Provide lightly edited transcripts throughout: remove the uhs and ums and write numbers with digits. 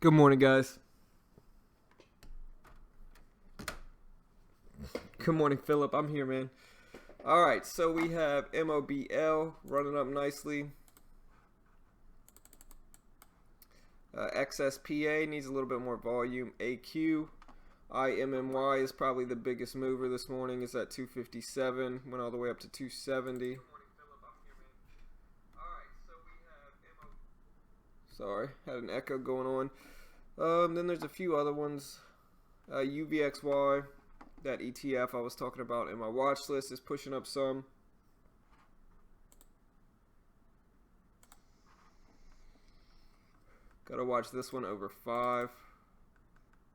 Good morning, guys. Good morning, Philip. I'm here, man. All right, so we have MOBL running up nicely. XSPA needs a little bit more volume. AQ, IMMY is probably the biggest mover this morning. It's at 257, went all the way up to 270. Sorry, had an echo going on. Then there's a few other ones. UVXY, that ETF I was talking about in my watch list, is pushing up some. Gotta watch this one over 5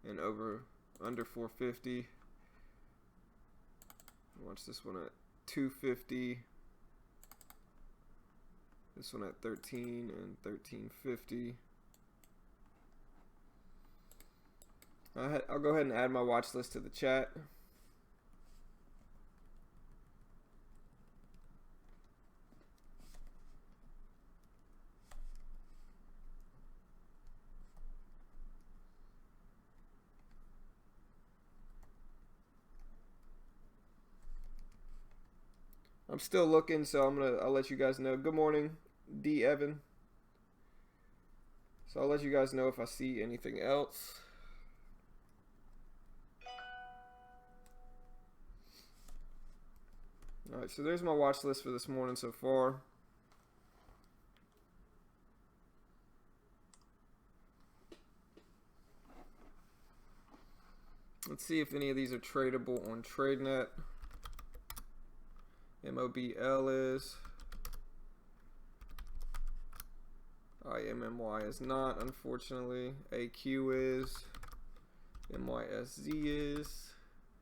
and under 450. Watch this one at 250. This one at 13 and 1350. I'll go ahead and add my watch list to the chat. I'm still looking, so I'll let you guys know. Good morning, D. Evan. So I'll let you guys know if I see anything else. Alright, so there's my watch list for this morning so far. Let's see if any of these are tradable on TradeNet. MOBL is. IMMY is not, unfortunately. AQ is. MYSZ is.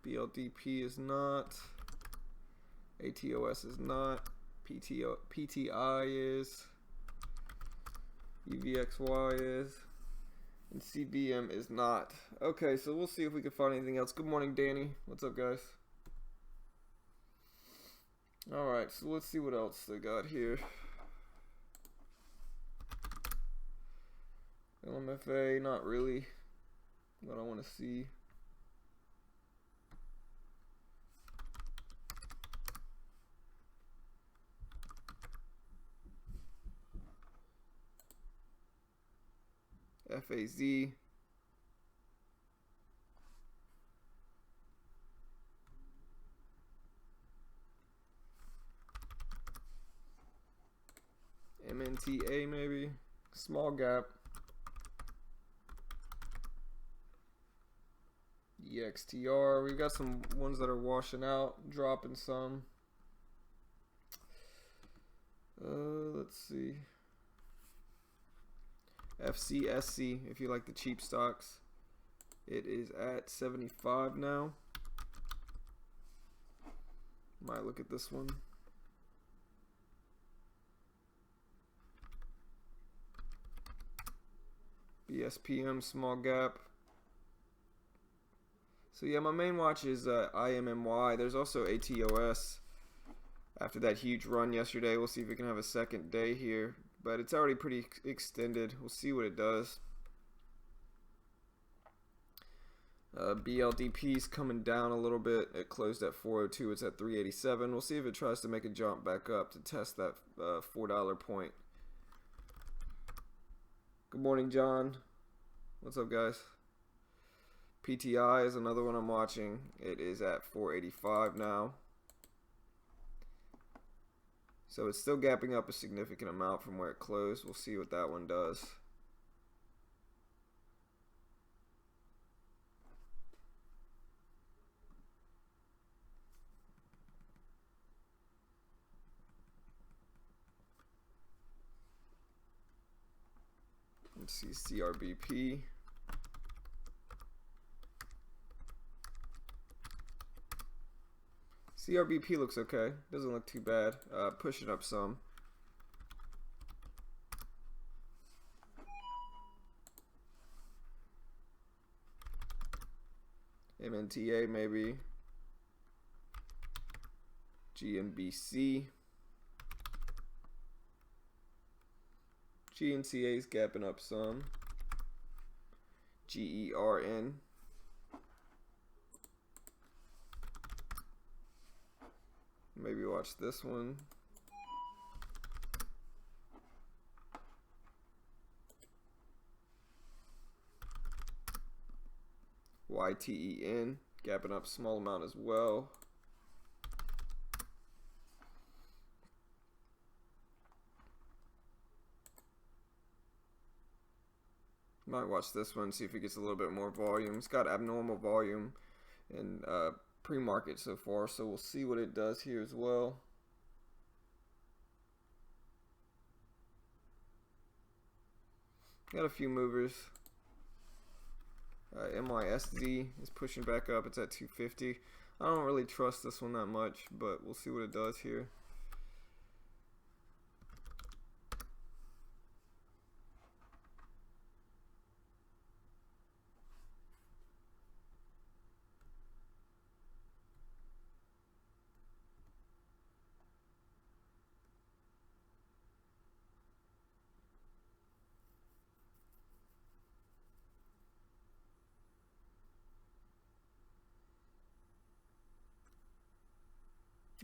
BLDP is not. ATOS is not. PTI is. UVXY is. And CBM is not. Okay, so we'll see if we can find anything else. Good morning, Danny. What's up, guys? Alright, so let's see what else they got here. LMFA, not really what I want to see. FAZ. MNTA maybe. Small gap. EXTR. We've got some ones that are washing out, dropping some. Let's see. FCSC, if you like the cheap stocks. It is at 75 now. Might look at this one. BSPM, small gap. So yeah, my main watch is IMMY. There's also ATOS. After that huge run yesterday, we'll see if we can have a second day here. But it's already pretty extended. We'll see what it does. BLDP's coming down a little bit. It closed at 402. It's at 387. We'll see if it tries to make a jump back up to test that $4 point. Good morning, John. What's up, guys? PTI is another one I'm watching. It is at 485 now. So it's still gapping up a significant amount from where it closed. We'll see what that one does. Let's see CRBP. CRBP looks okay. Doesn't look too bad. Pushing up some. MNTA maybe. GMBC. GNCA is gapping up some. GERN. Maybe watch this one. YTEN, gapping up small amount as well. Might watch this one, see if it gets a little bit more volume. It's got abnormal volume in pre-market so far, so we'll see what it does here as well. Got a few movers. MYSD is pushing back up. It's at 250. I don't really trust this one that much, but we'll see what it does here.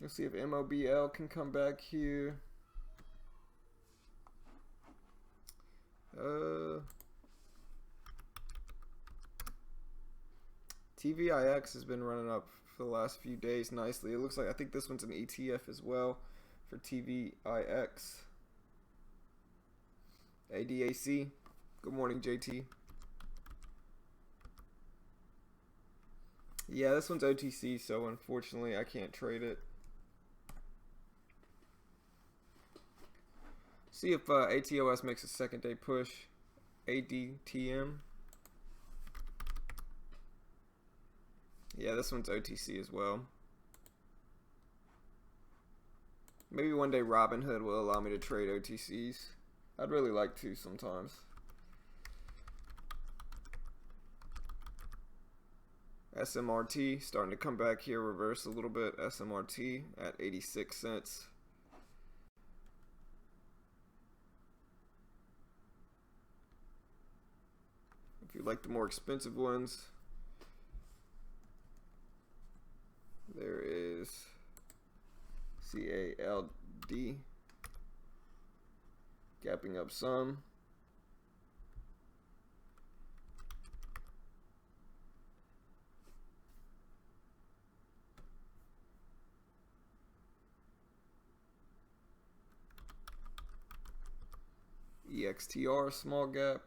Let's see if MOBL can come back here. TVIX has been running up for the last few days nicely. It looks like, I think this one's an ETF as well for TVIX. ADAC. Good morning, JT. Yeah, this one's OTC, so unfortunately I can't trade it. See if ATOS makes a second day push. ADTM. Yeah, this one's OTC as well. Maybe one day Robinhood will allow me to trade OTCs. I'd really like to sometimes. SMRT starting to come back here, reverse a little bit. SMRT at 86 cents. If you like the more expensive ones, there is CALD gapping up some. EXTR small gap.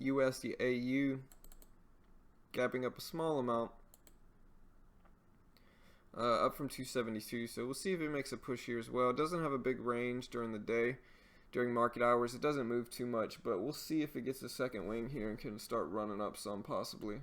USDAU gapping up a small amount, up from 272. So we'll see if it makes a push here as well. It doesn't have a big range during the day, during market hours. It doesn't move too much, but we'll see if it gets a second wing here and can start running up some possibly.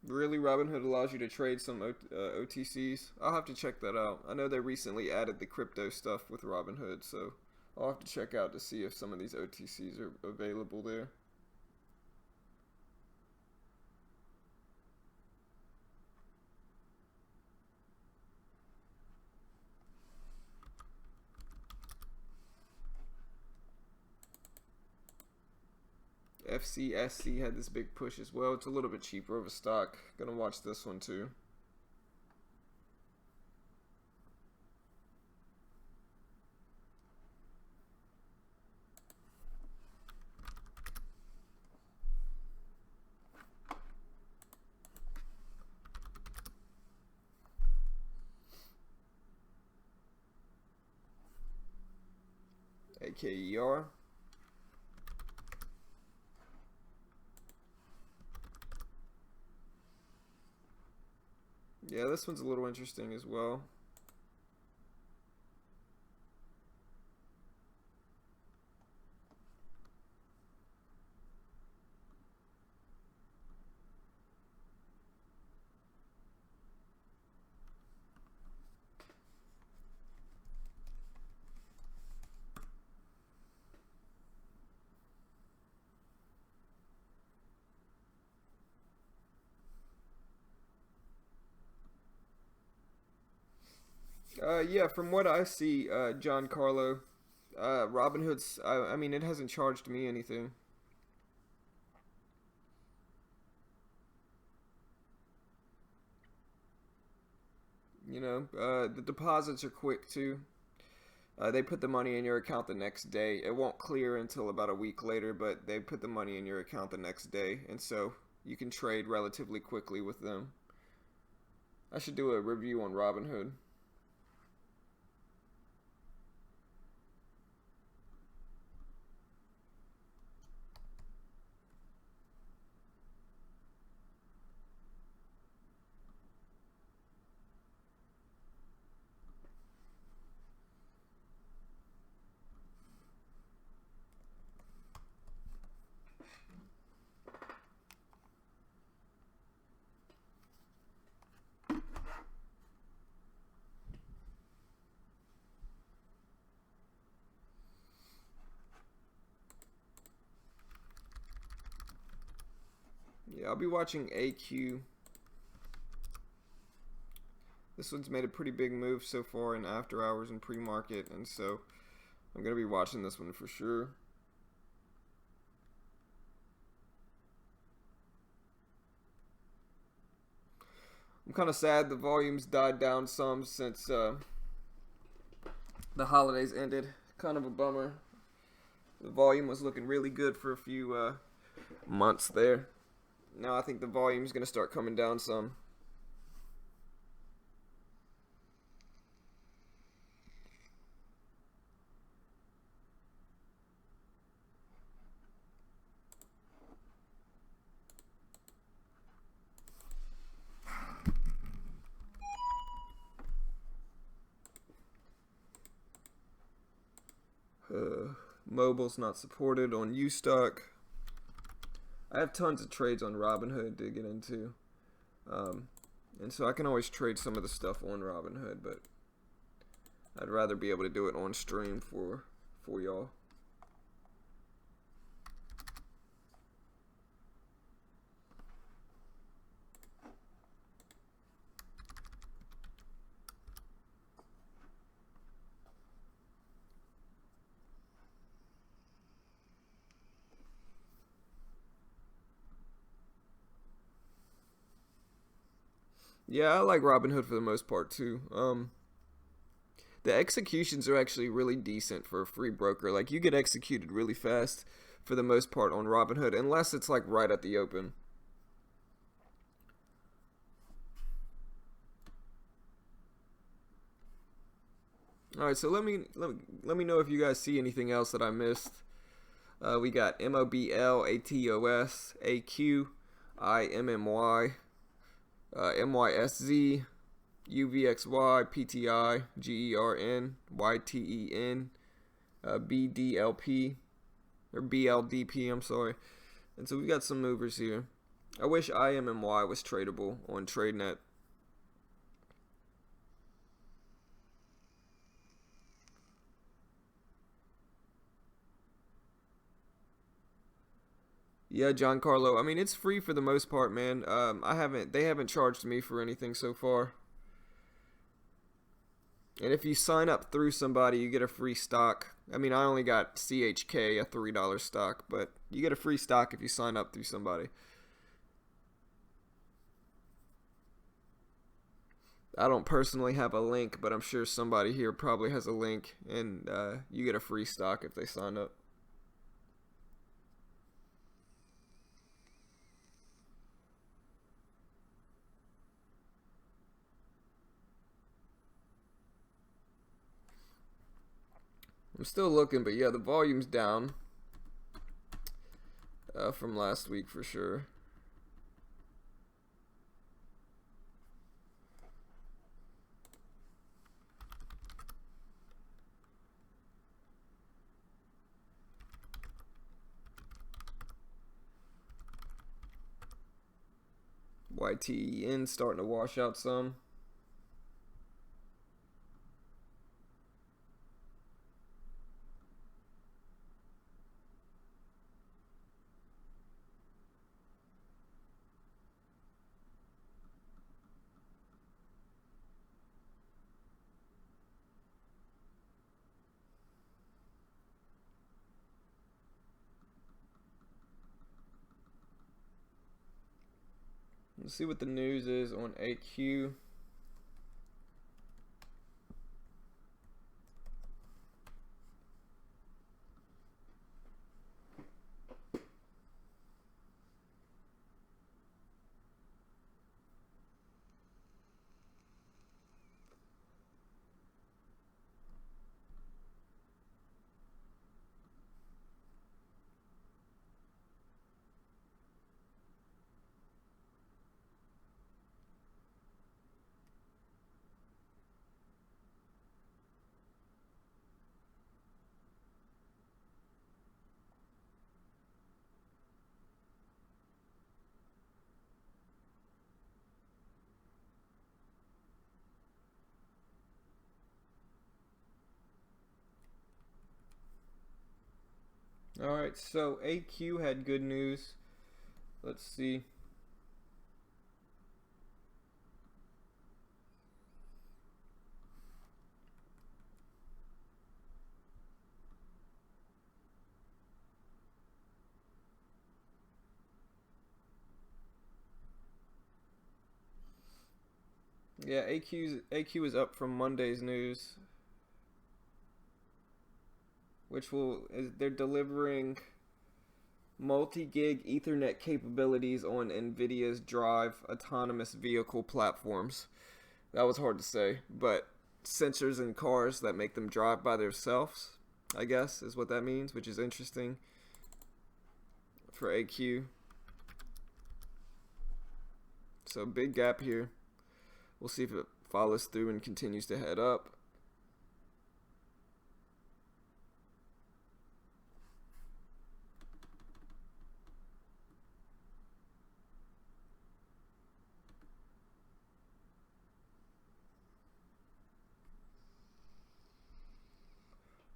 Really, Robinhood allows you to trade some OTCs? I'll have to check that out. I know they recently added the crypto stuff with Robinhood, so I'll have to check out to see if some of these OTCs are available there. FCSC had this big push as well. It's a little bit cheaper of a stock. Gonna watch this one too. AKER. Yeah, this one's a little interesting as well. Yeah, from what I see, John Carlo, Robinhood's. I mean, it hasn't charged me anything. You know, the deposits are quick too. They put the money in your account the next day. It won't clear until about a week later, but they put the money in your account the next day, and so you can trade relatively quickly with them. I should do a review on Robinhood. Yeah, I'll be watching AQ. This one's made a pretty big move so far in after hours and pre-market, and so I'm going to be watching this one for sure. I'm kind of sad the volume's died down some since the holidays ended. Kind of a bummer. The volume was looking really good for a few months there. Now I think the volume's going to start coming down some. Mobile's not supported on Ustock. I have tons of trades on Robinhood to get into. And so I can always trade some of the stuff on Robinhood, but I'd rather be able to do it on stream for y'all. Yeah, I like Robinhood for the most part too. The executions are actually really decent for a free broker. Like you get executed really fast for the most part on Robinhood, unless it's like right at the open. All right, so let me know if you guys see anything else that I missed. We got MOBL, ATOS, AQ, IMMY, MYSZ, UVXY, PTI, GERN, YTEN, BDLP, or BLDP, I'm sorry. And so we got some movers here. I wish IMMY was tradable on TradeNet. Yeah, John Carlo. I mean, it's free for the most part, man. They haven't charged me for anything so far. And if you sign up through somebody, you get a free stock. I mean, I only got CHK, a $3 stock, but you get a free stock if you sign up through somebody. I don't personally have a link, but I'm sure somebody here probably has a link, and you get a free stock if they sign up. I'm still looking, but yeah, the volume's down from last week for sure. YTEN starting to wash out some. Let's see what the news is on AQ. Alright, so AQ had good news. Let's see. Yeah, AQ is up from Monday's news, they're delivering multi-gig Ethernet capabilities on NVIDIA's Drive autonomous vehicle platforms. That was hard to say, but sensors in cars that make them drive by themselves, I guess, is what that means, which is interesting for AQ. So big gap here. We'll see if it follows through and continues to head up.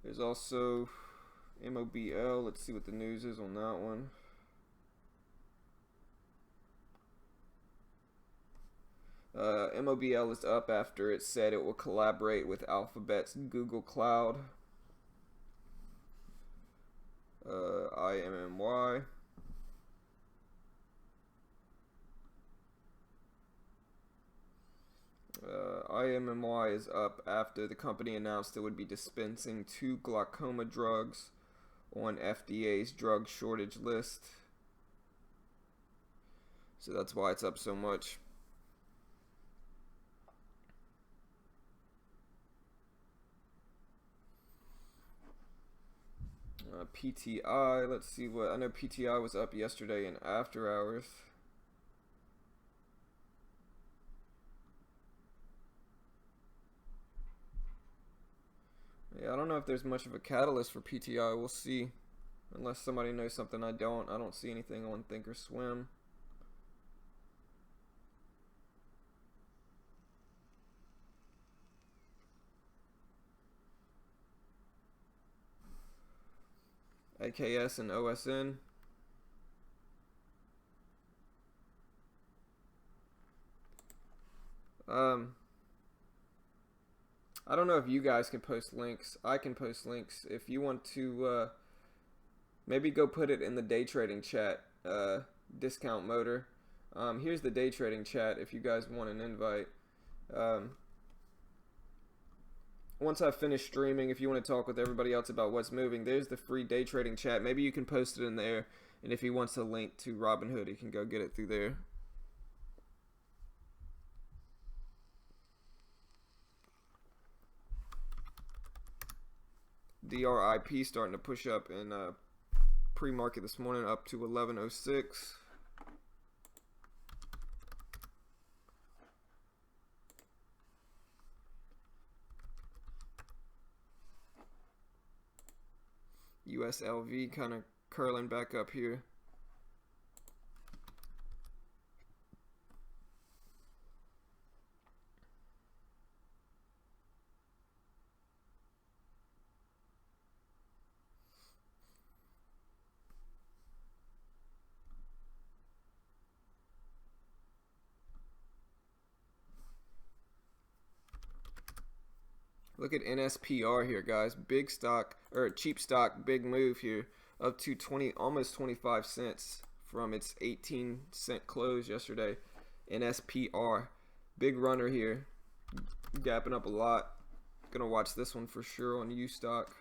There's also MOBL. Let's see what the news is on that one. MOBL is up after it said it will collaborate with Alphabet's Google Cloud. IMMY. IMMY is up after the company announced it would be dispensing 2 glaucoma drugs on FDA's drug shortage list. So that's why it's up so much. PTI, let's see what, I know PTI was up yesterday in after hours. Yeah, I don't know if there's much of a catalyst for PTI, we'll see. Unless somebody knows something I don't see anything on Thinkorswim. AKS and OSN. I don't know if you guys can post links. I can post links. If you want to maybe go put it in the day trading chat, discount motor. Here's the day trading chat if you guys want an invite. Once I finish streaming, if you want to talk with everybody else about what's moving, there's the free day trading chat. Maybe you can post it in there, and if he wants a link to Robinhood, he can go get it through there. DRIP starting to push up in pre-market this morning, up to 1106. USLV kind of curling back up here. Look at NSPR here, guys. Big stock, or cheap stock, big move here, up to almost 25 cents from its 18-cent close yesterday. NSPR. Big runner here. Gapping up a lot. Gonna watch this one for sure on U stock.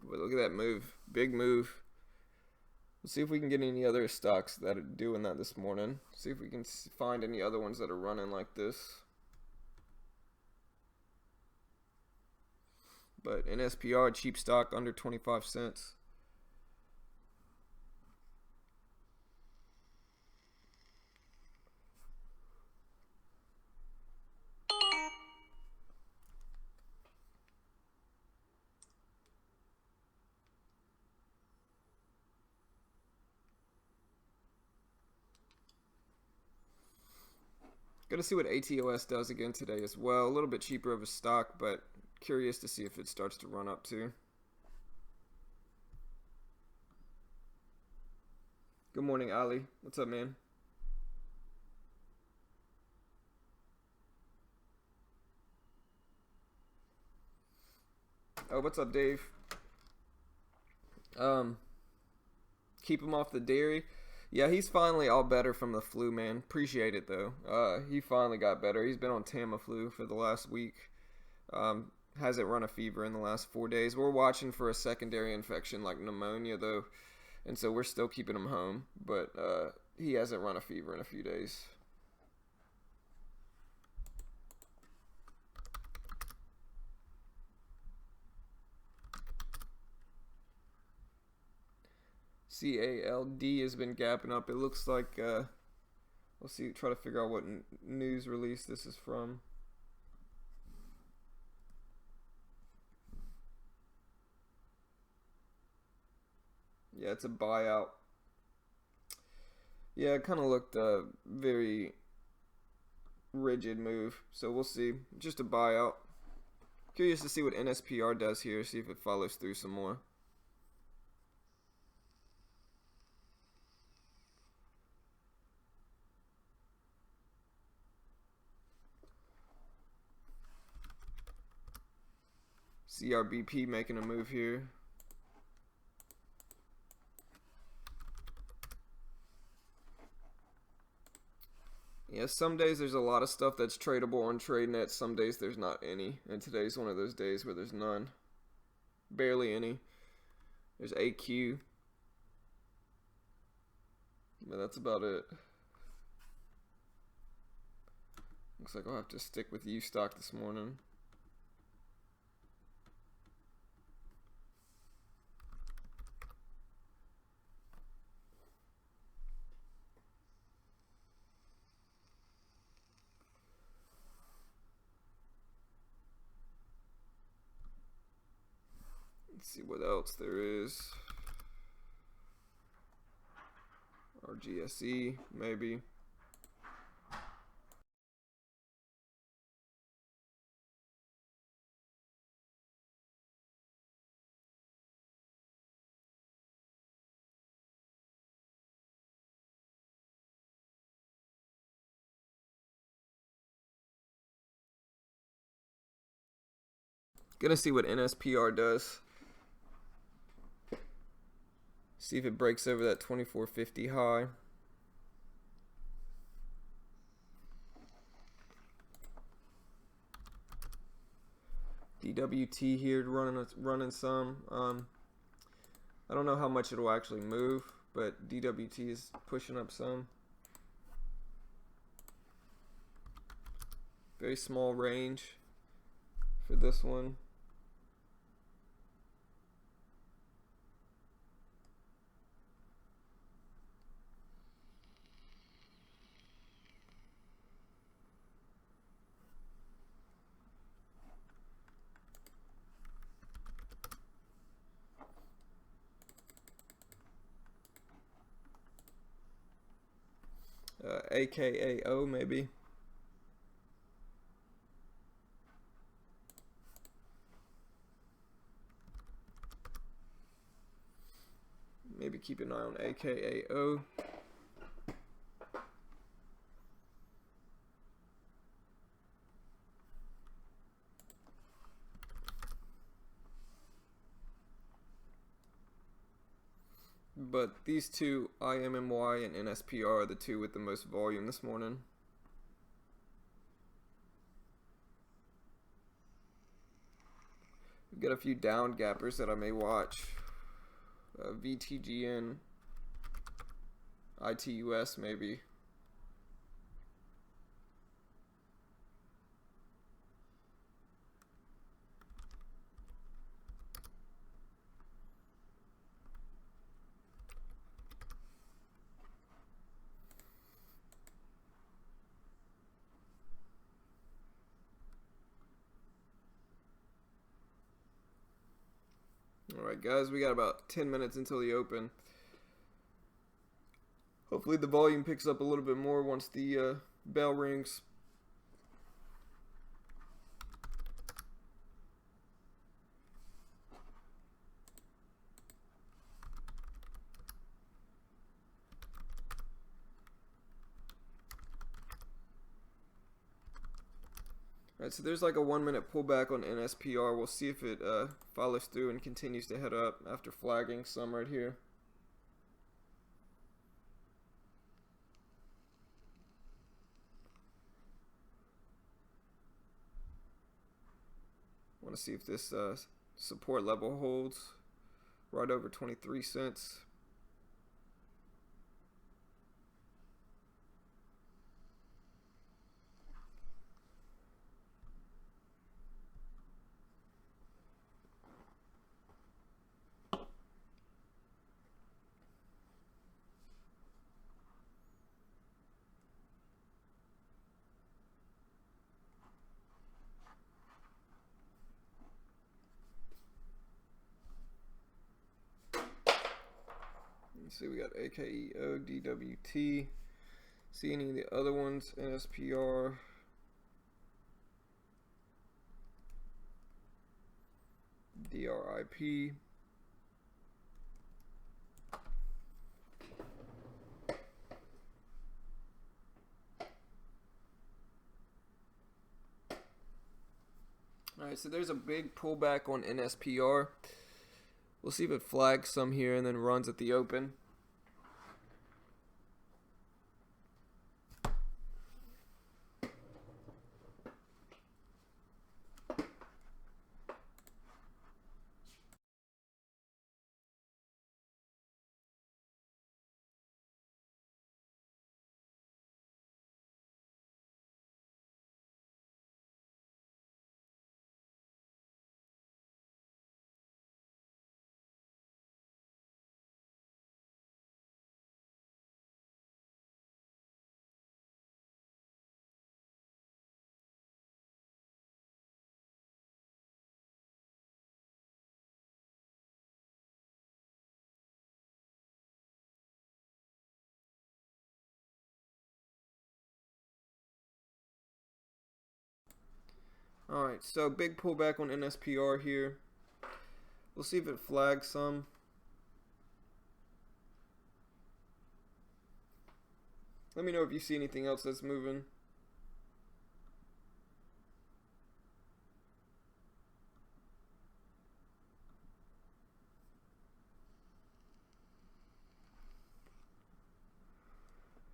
But look at that move. Big move. Let's see if we can get any other stocks that are doing that this morning. See if we can find any other ones that are running like this. But NSPR, cheap stock, under 25 cents. Gonna see what ATOS does again today as well. A little bit cheaper of a stock, but curious to see if it starts to run up too. Good morning, Ali. What's up, man? Oh, what's up, Dave? Keep him off the dairy. Yeah, he's finally all better from the flu, man. Appreciate it, though. He finally got better. He's been on Tamiflu for the last week. Hasn't run a fever in the last 4 days. We're watching for a secondary infection like pneumonia, though. And so we're still keeping him home. But he hasn't run a fever in a few days. CALD has been gapping up. It looks like, let's see, try to figure out what news release this is from. Yeah, it's a buyout. Yeah, it kind of looked very rigid move. So we'll see. Just a buyout. Curious to see what NSPR does here. See if it follows through some more. CRBP making a move here. Yeah, some days there's a lot of stuff that's tradable on TradeNet. Some days there's not any. And today's one of those days where there's none. Barely any. There's AQ. But that's about it. Looks like I'll have to stick with U stock this morning. Let's see what else there is. RGSE, maybe. Gonna see what NSPR does. See if it breaks over that 2450 high. DWT here running some. I don't know how much it'll actually move, but DWT is pushing up some. Very small range for this one. AKAO maybe. Maybe keep an eye on AKAO. But these two, IMMY and NSPR, are the two with the most volume this morning. We've got a few down gappers that I may watch. VTGN, ITUS maybe. Alright guys, we got about 10 minutes until the open. Hopefully the volume picks up a little bit more once the bell rings. Alright, so there's like a 1 minute pullback on NSPR. We'll see if it follows through and continues to head up after flagging some right here. Want to see if this support level holds right over 23 cents. See, we got AKEO, DWT. See any of the other ones? NSPR. DRIP. Alright, so there's a big pullback on NSPR. We'll see if it flags some here and then runs at the open. Alright, so big pullback on NSPR here. We'll see if it flags some. Let me know if you see anything else that's moving.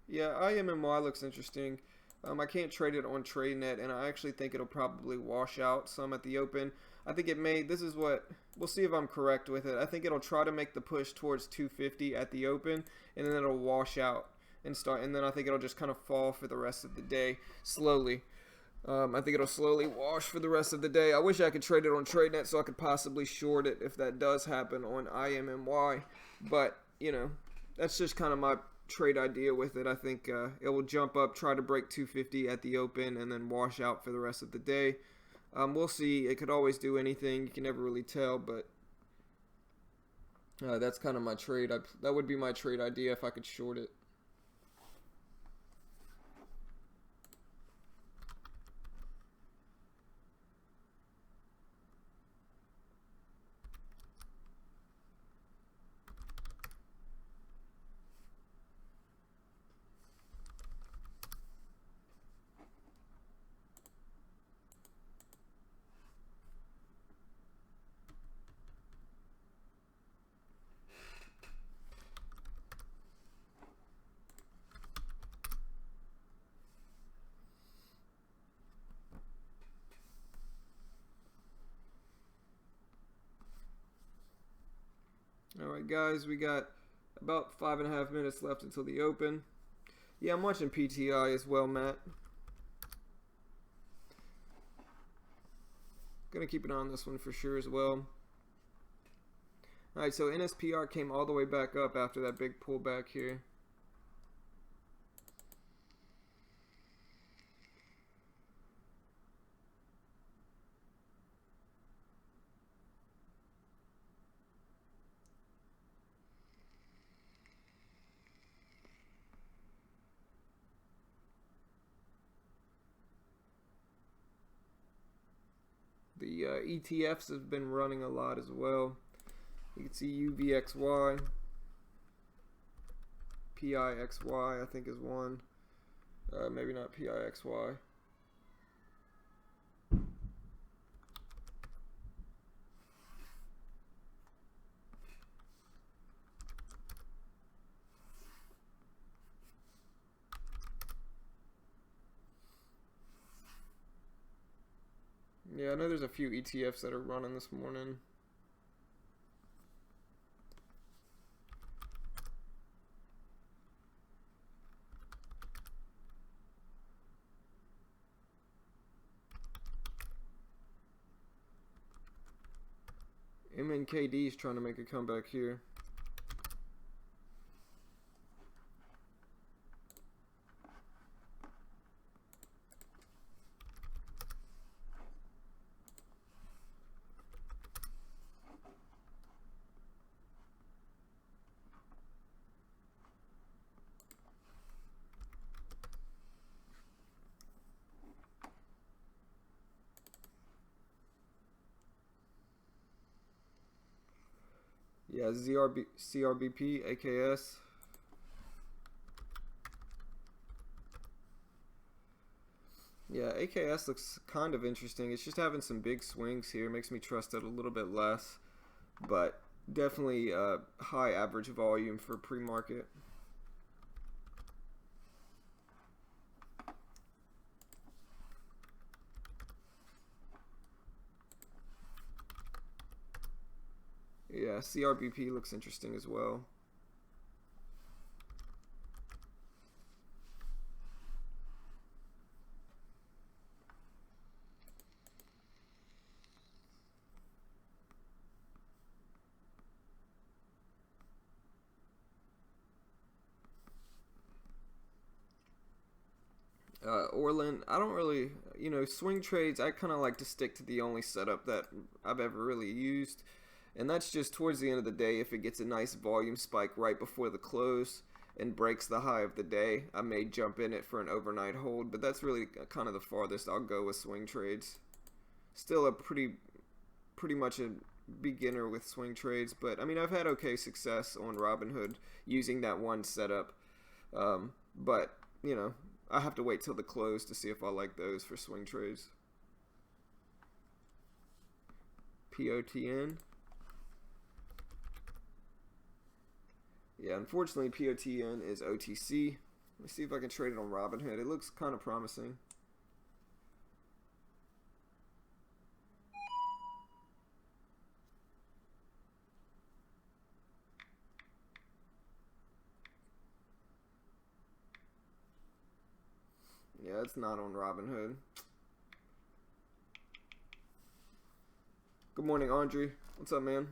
Yeah, IMMY looks interesting. I can't trade it on TradeNet, and I actually think it'll probably wash out some at the open. I think it may, this is what, we'll see if I'm correct with it. I think it'll try to make the push towards 250 at the open, and then it'll wash out and start, and then I think it'll just kind of fall for the rest of the day, slowly. I think it'll slowly wash for the rest of the day. I wish I could trade it on TradeNet so I could possibly short it if that does happen on IMMY, but, you know, that's just kind of my trade idea with it. I think it will jump up, try to break 250 at the open, and then wash out for the rest of the day. We'll see. It could always do anything. You can never really tell, but that's kind of my trade. That would be my trade idea if I could short it. Alright guys, we got about 5.5 minutes left until the open. Yeah, I'm watching PTI as well, Matt. Gonna keep an eye on this one for sure as well. Alright, so NSPR came all the way back up after that big pullback here. The ETFs have been running a lot as well. You can see UVXY, PIXY I think is one. Maybe not PIXY. Yeah, I know there's a few ETFs that are running this morning. MNKD is trying to make a comeback here. Yeah, CRBP, AKS. Yeah, AKS looks kind of interesting. It's just having some big swings here. Makes me trust it a little bit less. But definitely high average volume for pre-market. Yeah, CRBP looks interesting as well. Orland, I don't really, swing trades, I kind of like to stick to the only setup that I've ever really used. And that's just towards the end of the day, if it gets a nice volume spike right before the close and breaks the high of the day, I may jump in it for an overnight hold, but that's really kind of the farthest I'll go with swing trades. Still a pretty much a beginner with swing trades, but I mean, I've had okay success on Robinhood using that one setup. But, I have to wait till the close to see if I like those for swing trades. POTN. Yeah, unfortunately POTN is OTC. Let me see if I can trade it on Robinhood. It looks kind of promising. Yeah, it's not on Robinhood. Good morning, Andre. What's up, man?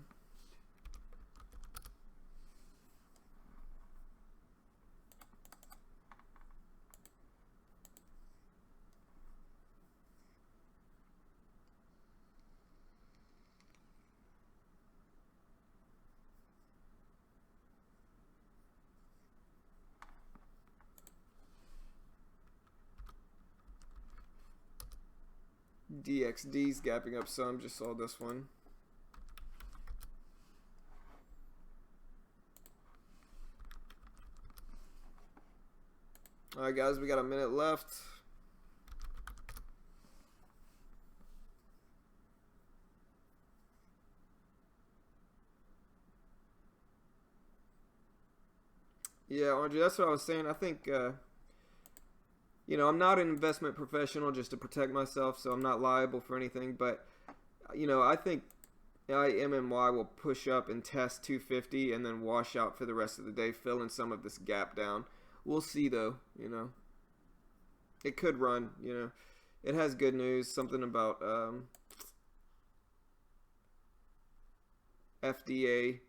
DXD's gapping up some. Just saw this one. Alright guys, we got a minute left. Yeah, Andre, that's what I was saying. I think, I'm not an investment professional just to protect myself, so I'm not liable for anything. But, I think IMMY will push up and test 250 and then wash out for the rest of the day, filling some of this gap down. We'll see though, you know. It could run, you know. It has good news, something about FDA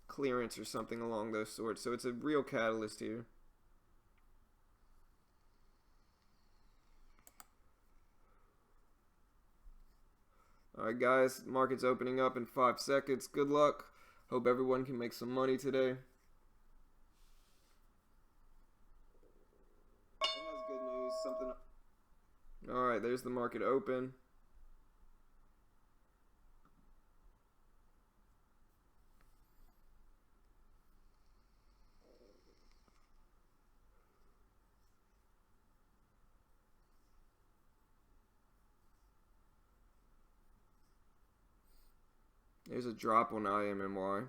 clearance or something along those sorts. So it's a real catalyst here. Alright guys, market's opening up in 5 seconds. Good luck. Hope everyone can make some money today. It has good news, something. Alright, there's the market open. There's a drop on IMMY.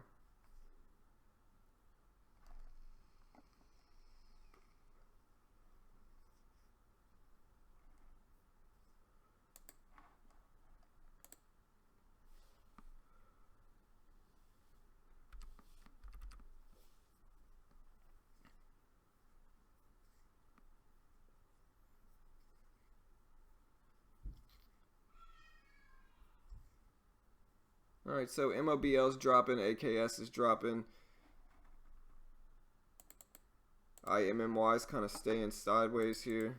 Alright, so MOBL's dropping, AKS is dropping. IMMY is kind of staying sideways here.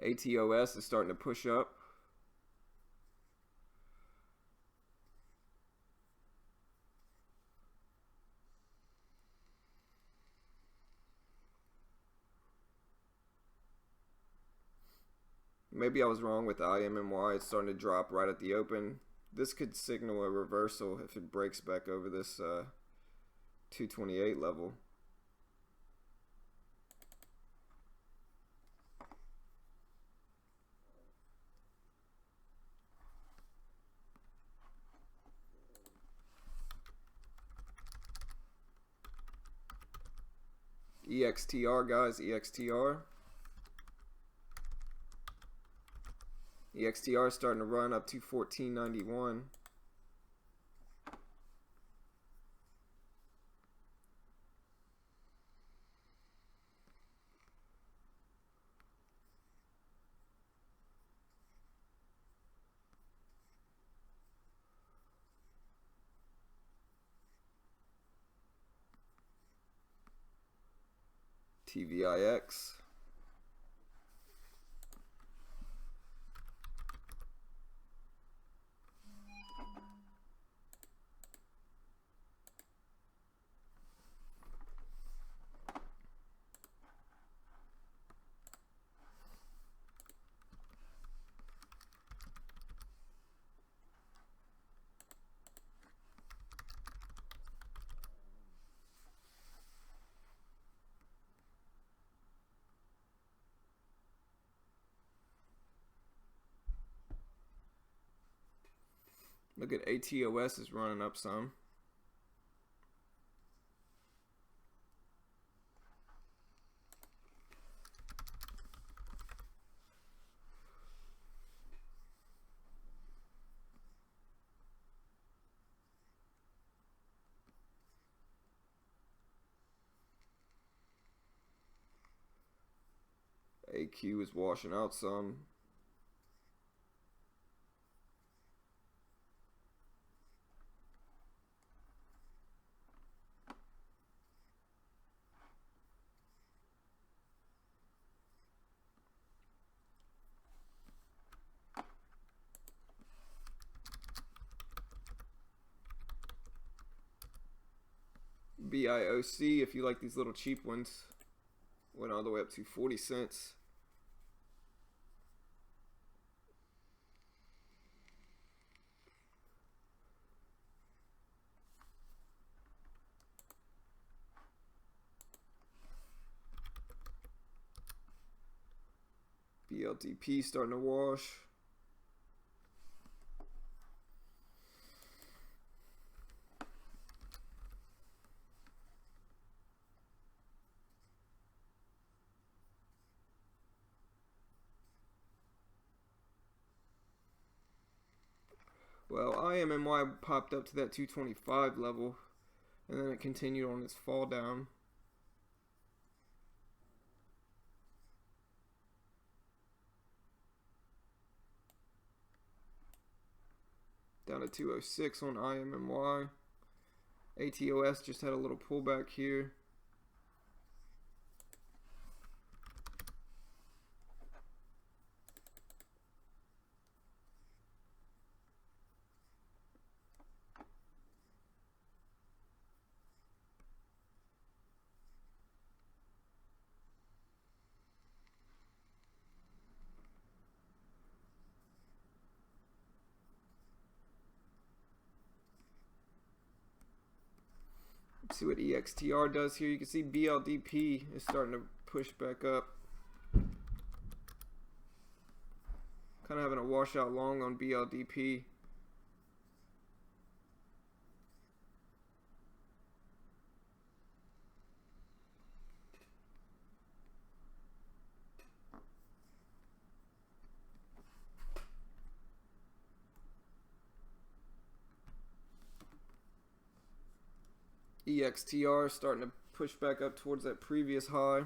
ATOS is starting to push up. Maybe I was wrong with the IMMY. It's starting to drop right at the open. This could signal a reversal if it breaks back over this 228 level. EXTR guys, EXTR. EXTR is starting to run up to 1491. TVIX. Look at ATOS is running up some. AQ is washing out some. BIOC, if you like these little cheap ones, went all the way up to 40 cents. BLDP starting to wash. Well, IMMY popped up to that 225 level, and then it continued on its fall down. Down to 206 on IMMY. ATOS just had a little pullback here. See what EXTR does here. You can see BLDP is starting to push back up. Kind of having a washout long on BLDP. EXTR starting to push back up towards that previous high.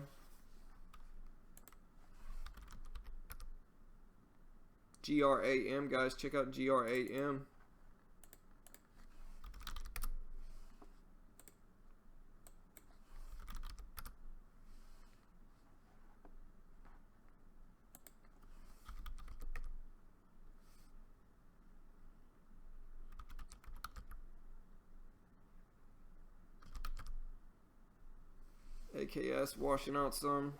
GRAM, guys, check out GRAM. AKS washing out some.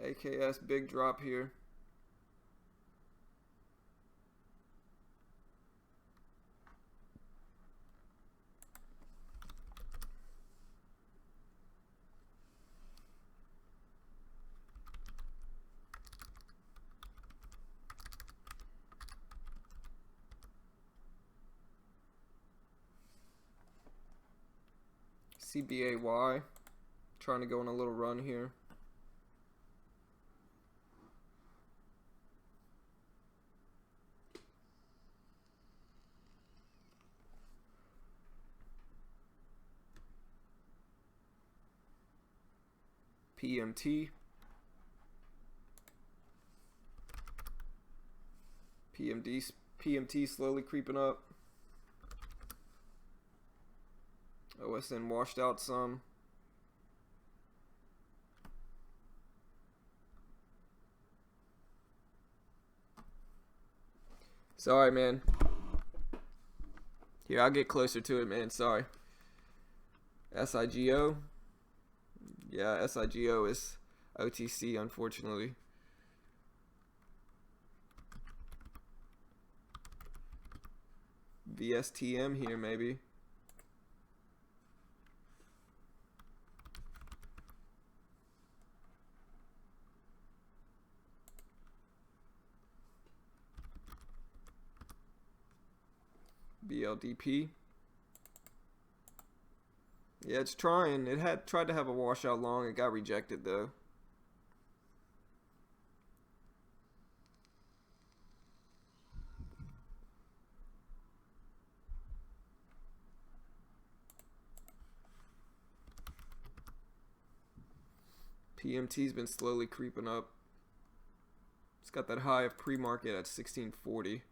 AKS big drop here. CBAY trying to go on a little run here. PMT. PMT slowly creeping up. OSN washed out some. Sorry, man. Here, I'll get closer to it, man. Sorry. SIGO. Yeah, SIGO is OTC, unfortunately. VSTM here, maybe. BLDP. Yeah, it's trying. It had tried to have a washout long. It got rejected though. PMT's been slowly creeping up. It's got that high of pre-market at 1640.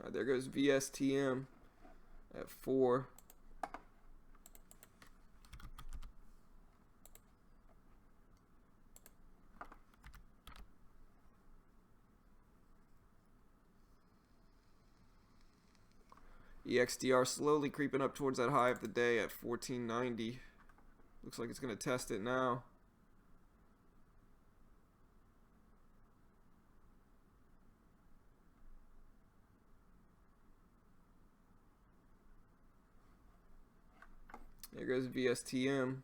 There goes VSTM at 4. EXDR slowly creeping up towards that high of the day at 1490. Looks like it's going to test it now. There goes VSTM.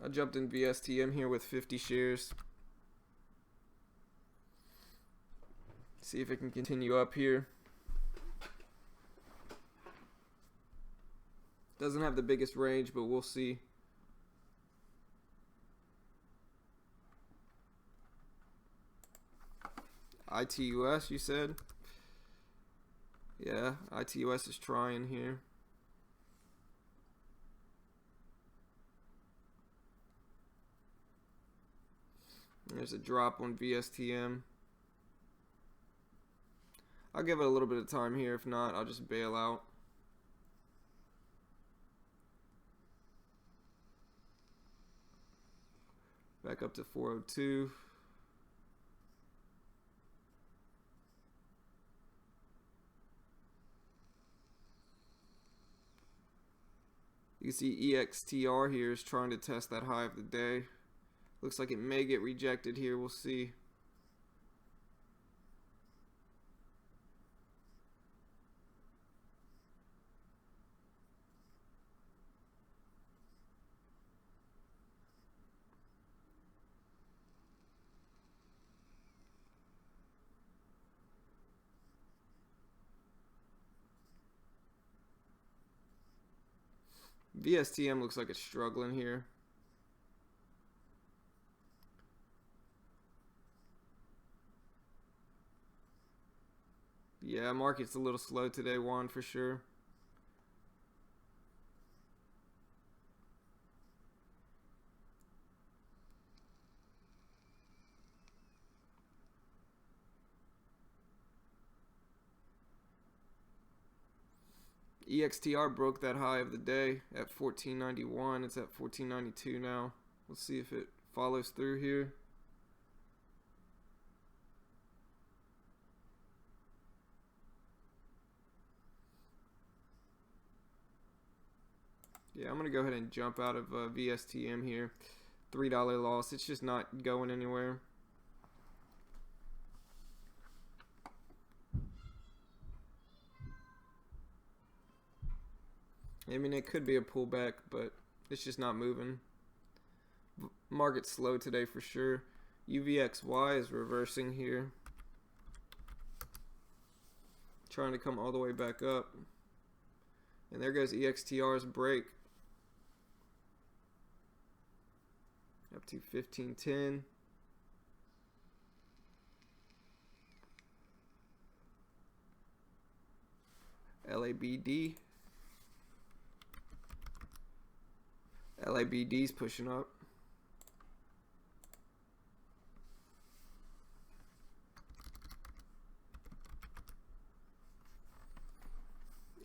I jumped in VSTM here with 50 shares. See if it can continue up here. Doesn't have the biggest range, but we'll see. ITUS, you said? Yeah, ITUS is trying here. There's a drop on VSTM. I'll give it a little bit of time here. If not, I'll just bail out. Back up to 402. You can see EXTR here is trying to test that high of the day. Looks like it may get rejected here. We'll see. VSTM looks like it's struggling here. Yeah, market's a little slow today, Juan, for sure. EXTR broke that high of the day at 1491. It's at 1492 now. Let's see if it follows through here. Yeah, I'm going to go ahead and jump out of VSTM here. $3 loss. It's just not going anywhere. I mean, it could be a pullback, but it's just not moving. Market's slow today for sure. UVXY is reversing here. Trying to come all the way back up. And there goes EXTR's break. Up to 1510. LABD. LABD's pushing up.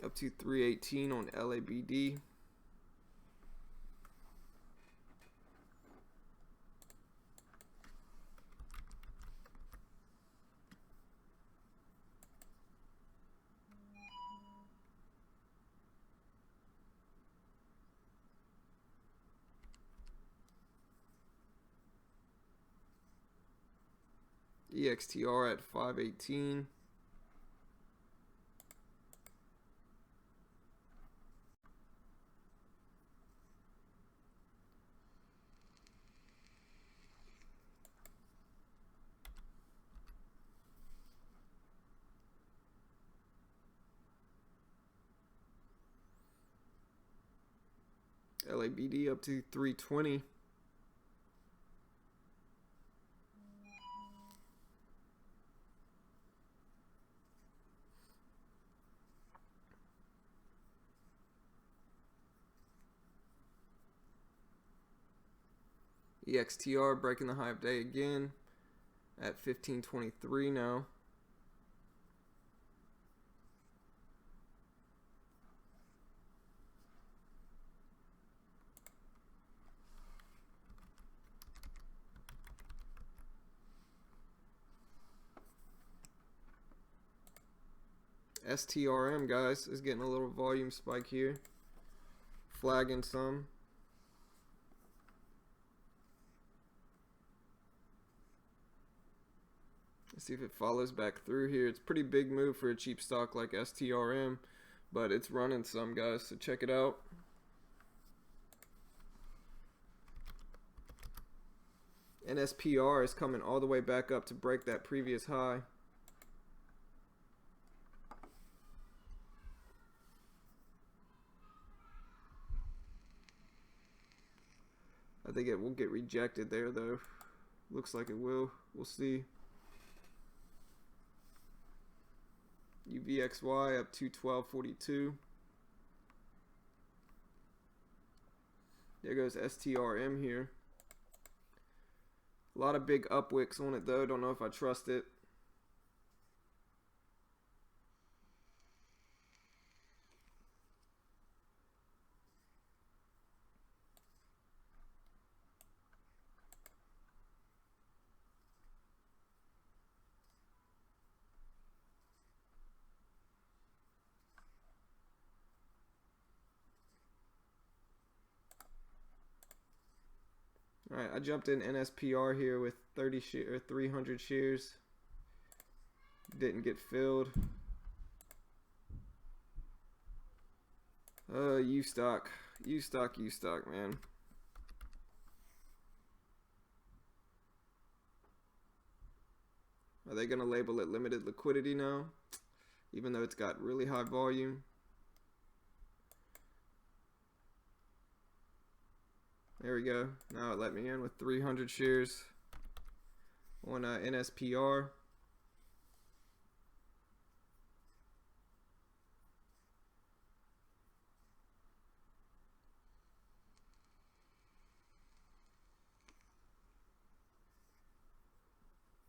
Up to 318 on LABD. EXTR at 518. LABD up to 320. EXTR breaking the high of day again at 1523 now. STRM, guys, is getting a little volume spike here. Flagging some. Let's see if it follows back through here. It's a pretty big move for a cheap stock like STRM, but it's running some, guys, so check it out. NSPR is coming all the way back up to break that previous high. I think it will get rejected there, though. Looks like it will. We'll see. UVXY up to 1242. There goes STRM here. A lot of big up wicks on it, though. Don't know if I trust it. Alright, I jumped in NSPR here with 300 shares. Didn't get filled. U-stock, man. Are they going to label it limited liquidity now? Even though it's got really high volume. There we go. Now it let me in with 300 shares on NSPR.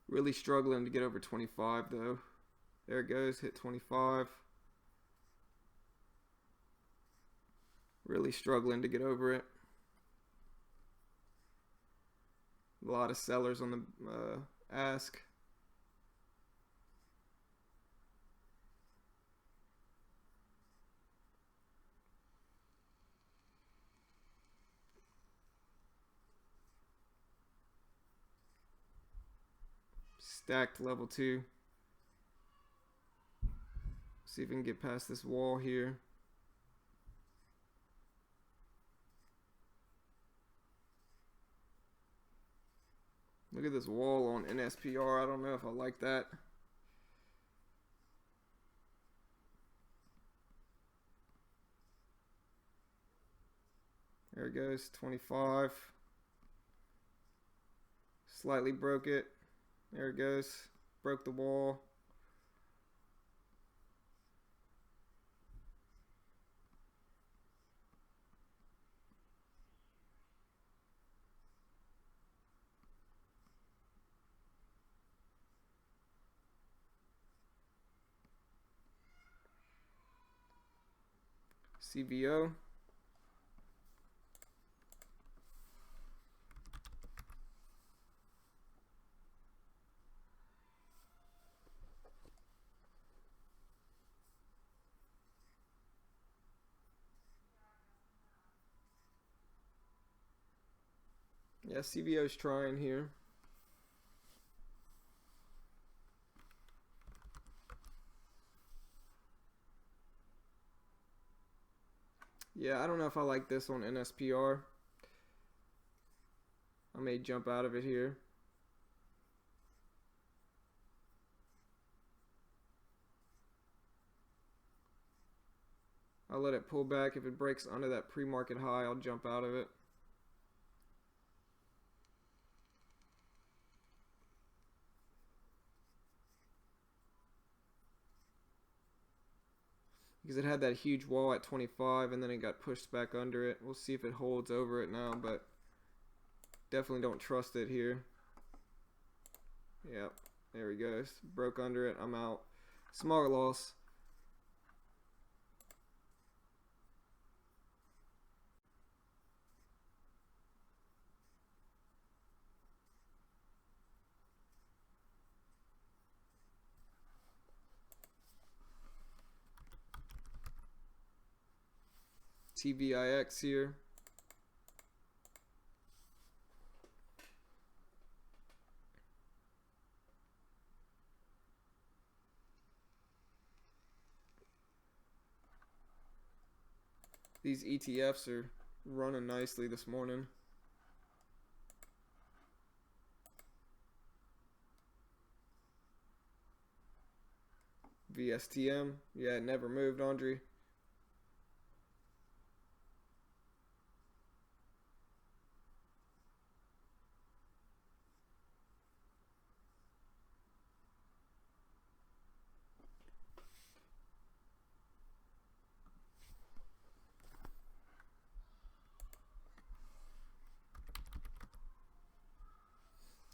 Really struggling to get over 25 though. There it goes, hit 25. Really struggling to get over it. A lot of sellers on the ask. Stacked level 2. See if we can get past this wall here. Look at this wall on NSPR. I don't know if I like that. There it goes, 25. Slightly broke it. There it goes. Broke the wall. CVO. Yeah, CVO's trying here. Yeah, I don't know if I like this on NSPR. I may jump out of it here. I'll let it pull back. If it breaks under that pre-market high, I'll jump out of it. Because it had that huge wall at 25 and then it got pushed back under it. We'll see if it holds over it now, but definitely don't trust it here. Yep, there he goes. Broke under it. I'm out. Small loss. TVIX here. These ETFs are running nicely this morning. VSTM, yeah, it never moved, Andre.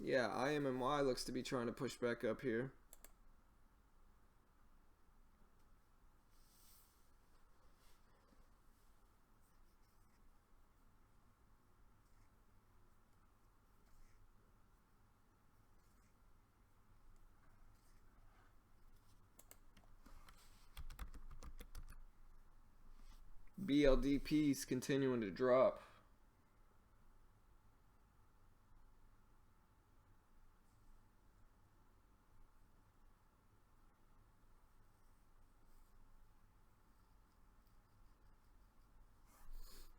Yeah, IMMY looks to be trying to push back up here. BLDP's continuing to drop.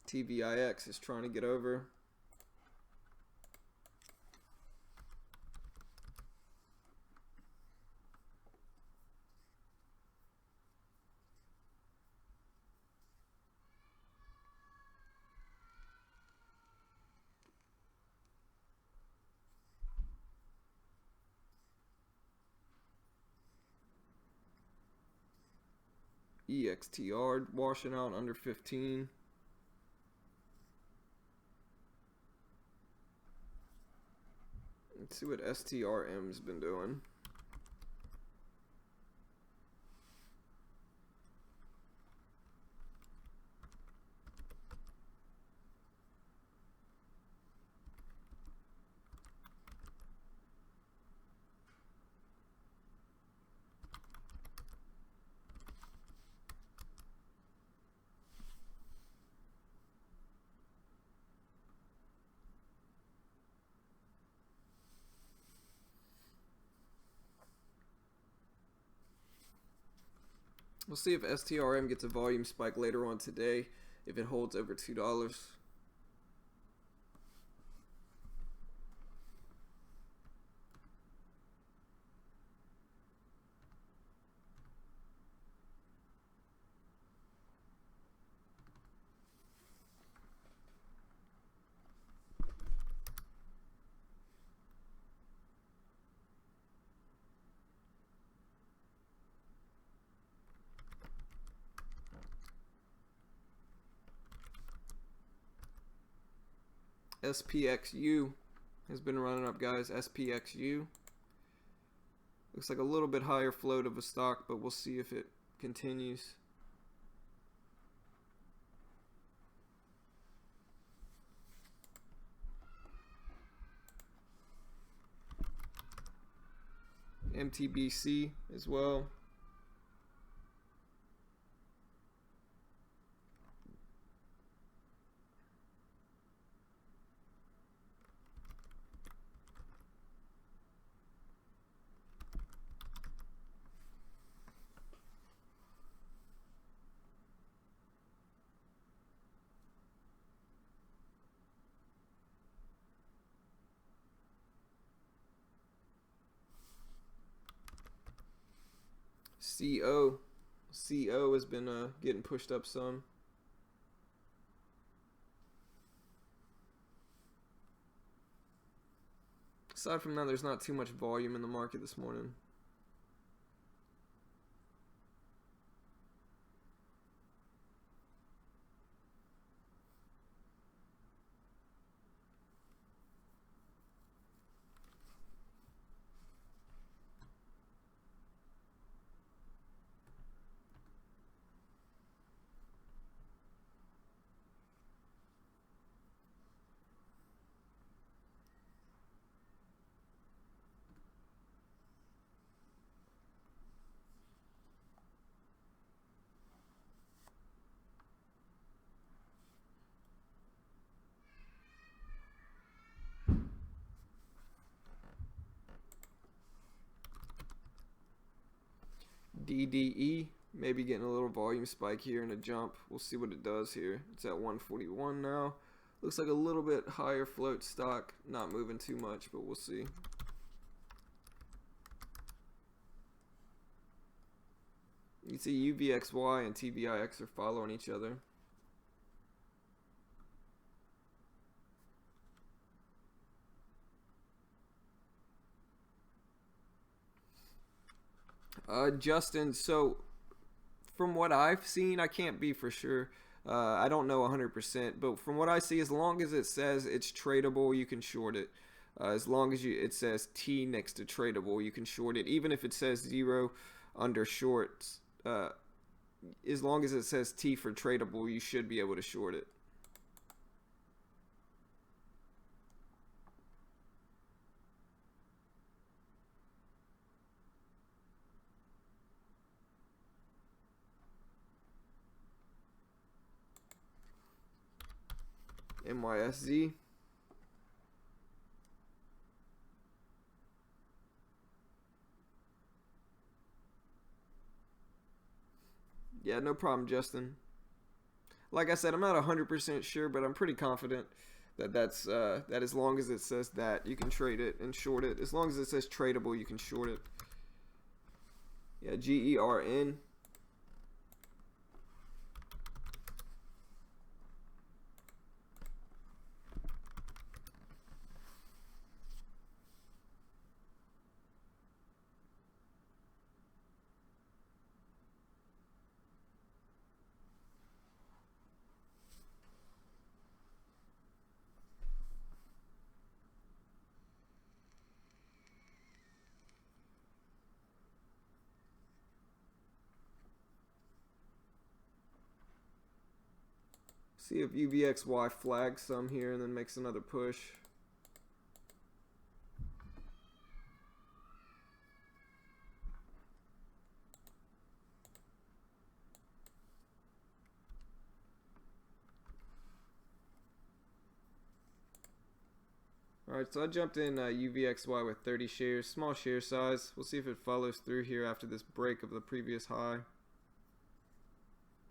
TVIX is trying to get over. EXTR washing out under 15. Let's see what STRM's been doing. We'll see if STRM gets a volume spike later on today if it holds over $2. SPXU has been running up, guys. SPXU looks like a little bit higher float of a stock, but we'll see if it continues. MTBC as well. CO has been getting pushed up some. Aside from that, there's not too much volume in the market this morning. PDE. Maybe getting a little volume spike here and a jump. We'll see what it does here. It's at 141 now. Looks like a little bit higher float stock. Not moving too much, but we'll see. You can see UVXY and TVIX are following each other. Justin, so from what I've seen, I can't be for sure. I don't know 100%, but from what I see, as long as it says it's tradable, you can short it. As long as it says T next to tradable, you can short it. Even if it says 0 under shorts, as long as it says T for tradable, you should be able to short it. NYSZ. Yeah, no problem, Justin. Like I said, I'm not 100% sure, but I'm pretty confident that that as long as it says that, you can trade it and short it. As long as it says tradable, you can short it. Yeah, GERN. See if UVXY flags some here and then makes another push. Alright, so I jumped in UVXY with 30 shares, small share size. We'll see if it follows through here after this break of the previous high.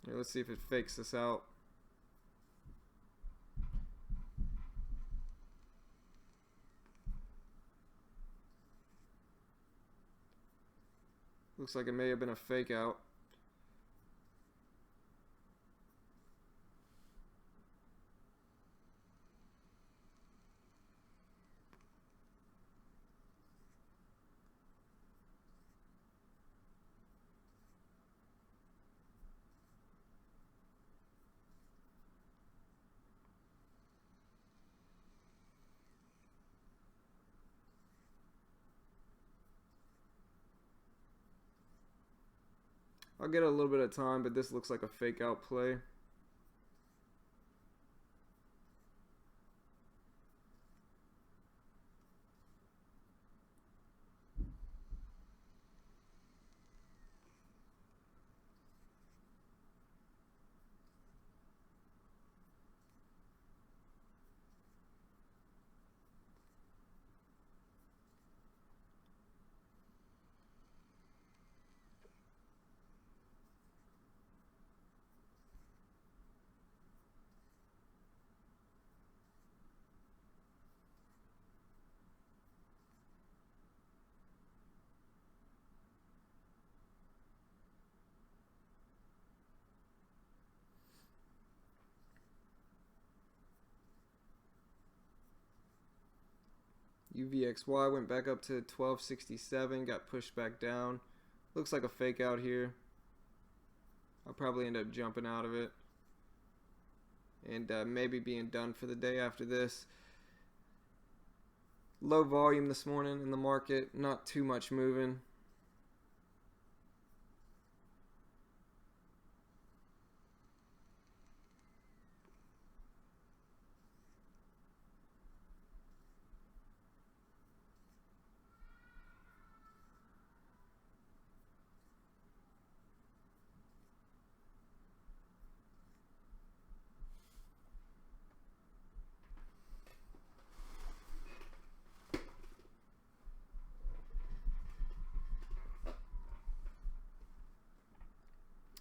Here, let's see if it fakes this out. Looks like it may have been a fake out. I'll get a little bit of time, but this looks like a fake out play. UVXY went back up to 1267, got pushed back down. Looks like a fake out here. I'll probably end up jumping out of it and maybe being done for the day after this. Low volume this morning in the market, not too much moving.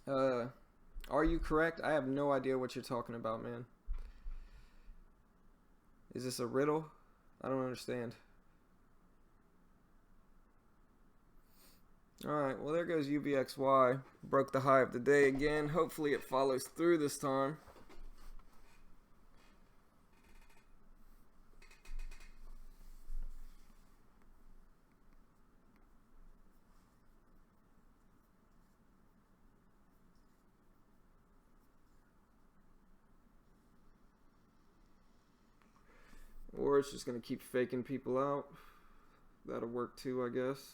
Uh, are you correct? I have no idea what you're talking about, man. Is this a riddle? I don't understand. Alright, well there goes UVXY. Broke the high of the day again. Hopefully it follows through this time. Or it's just going to keep faking people out. That'll work too, I guess.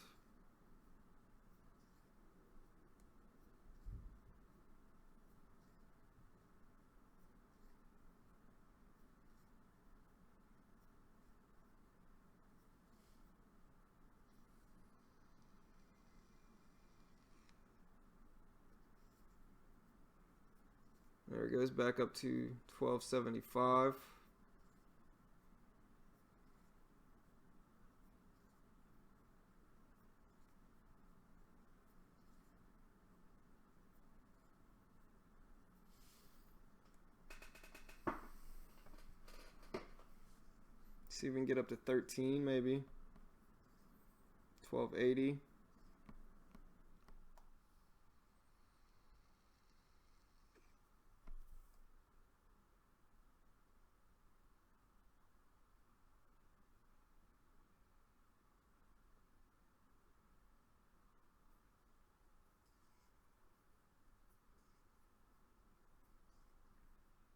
There it goes, back up to 1275. See if we can get up to 13 maybe. 1280.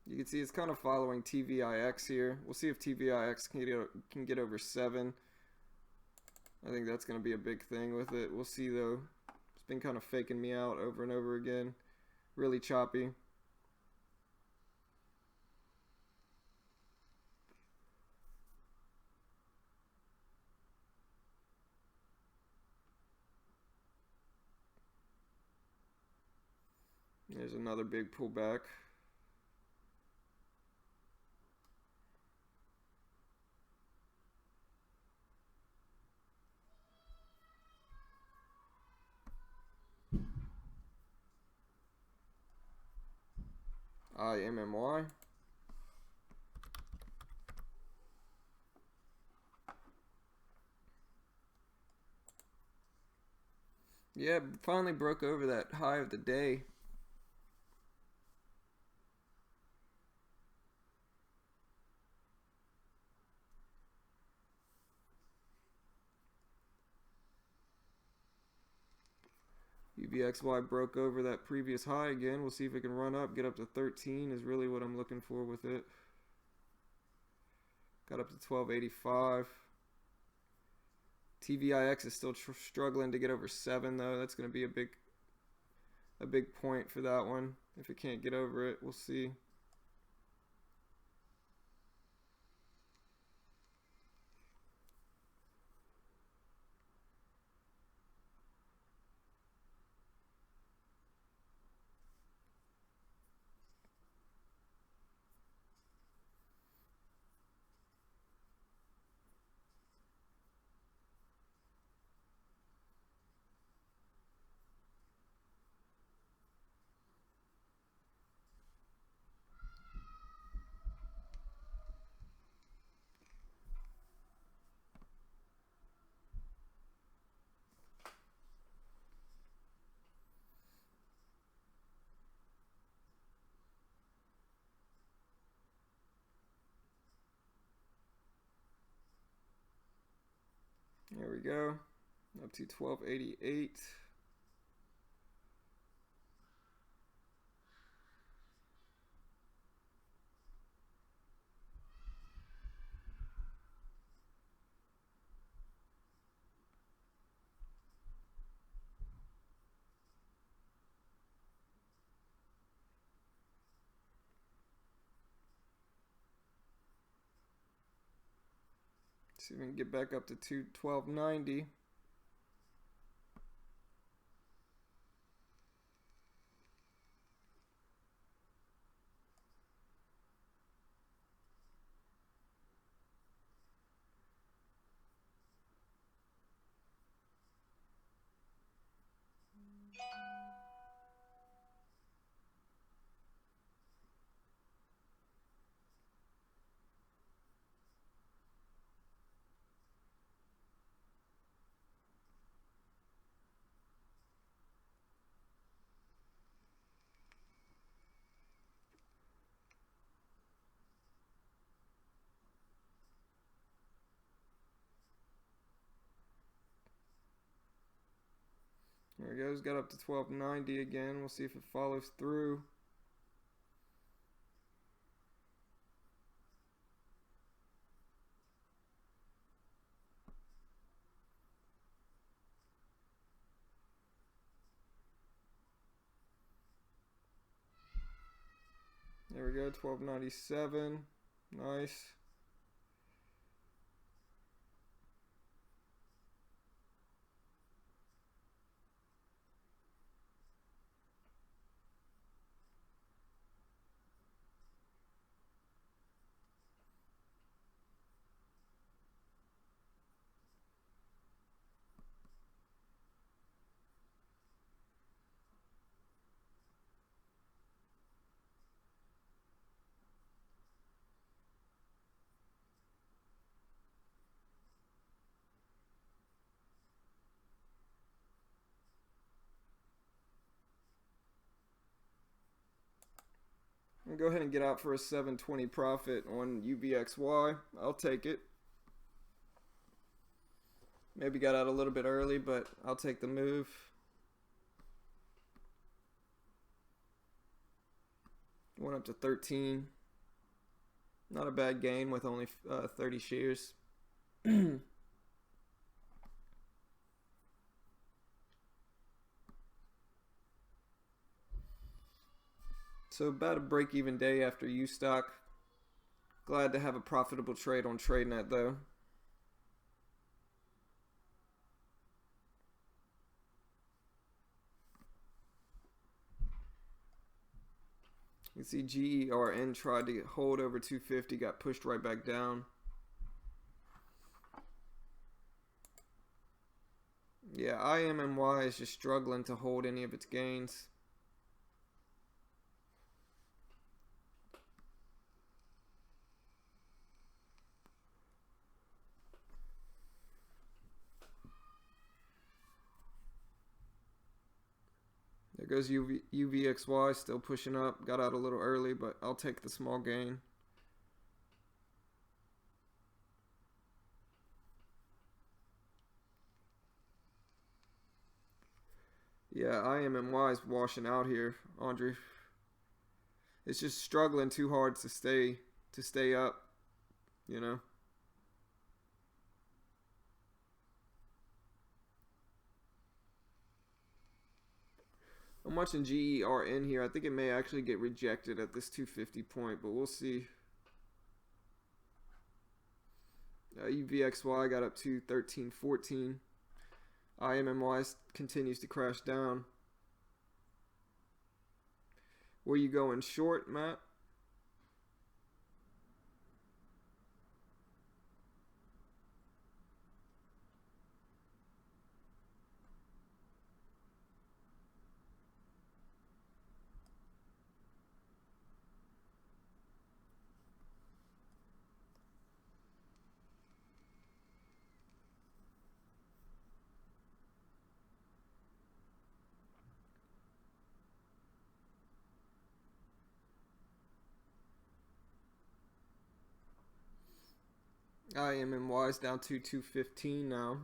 You can see it's kind of following TVIX here. We'll see if TVIX can get over 7. I think that's going to be a big thing with it. We'll see though. It's been kind of faking me out over and over again. Really choppy. There's another big pullback. IMMY. Yeah, finally broke over that high of the day. UVXY broke over that previous high again. We'll see if it can run up, get up to 13 is really what I'm looking for with it. Got up to 1285. TVIX is still struggling to get over 7 though. That's going to be a big point for that one. If it can't get over it, we'll see. There we go. Up to 1288. See if we can get back up to 1290. There it goes. Got up to 1290 again. We'll see if it follows through. There we go. 1297. Nice. I'll go ahead and get out for a 720 profit on UVXY. I'll take it. Maybe got out a little bit early, but I'll take the move. Went up to 13. Not a bad gain with only 30 shares. So about a break-even day after U-Stock. Glad to have a profitable trade on TradeNet though. You can see GERN tried to get hold over 250, got pushed right back down. Yeah, IMMY is just struggling to hold any of its gains. There goes UVXY, still pushing up. Got out a little early, but I'll take the small gain. Yeah, IMMY is washing out here, Andre. It's just struggling too hard to stay up, you know. I'm watching GERN here. I think it may actually get rejected at this 250 point, but we'll see. UVXY got up to 1314. IMMY continues to crash down. Were you going short, Matt? IMMY is down to 215 now.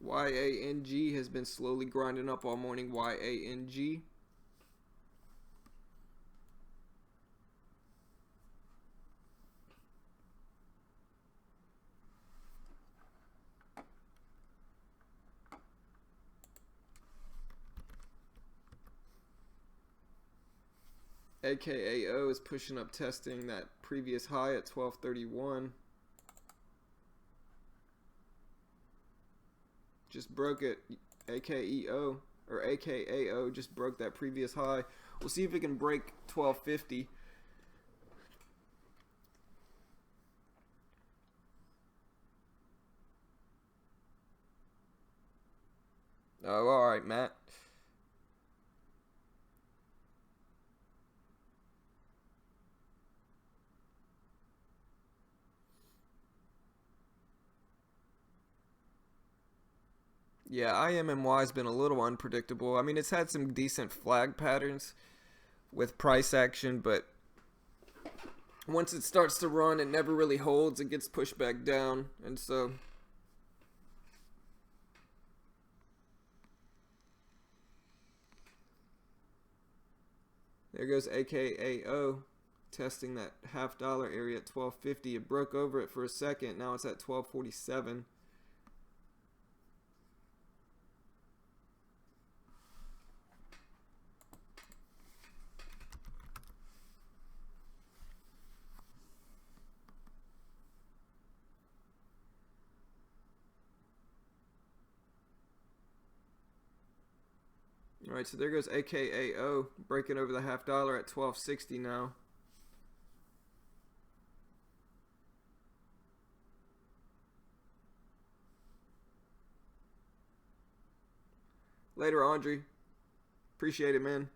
YANG has been slowly grinding up all morning. YANG. AKAO is pushing up, testing that previous high at 1231. Just broke it. AKEO or AKAO just broke that previous high. We'll see if it can break 1250. Oh, all right, Matt. Yeah, IMMY has been a little unpredictable. I mean, it's had some decent flag patterns with price action, but once it starts to run, it never really holds. It gets pushed back down, and so there goes AKAO, testing that $half area at 12.50. It broke over it for a second. Now it's at 12.47. All right, so there goes AKAO, breaking over the $half at 12.60 now. Later, Andre. Appreciate it, man.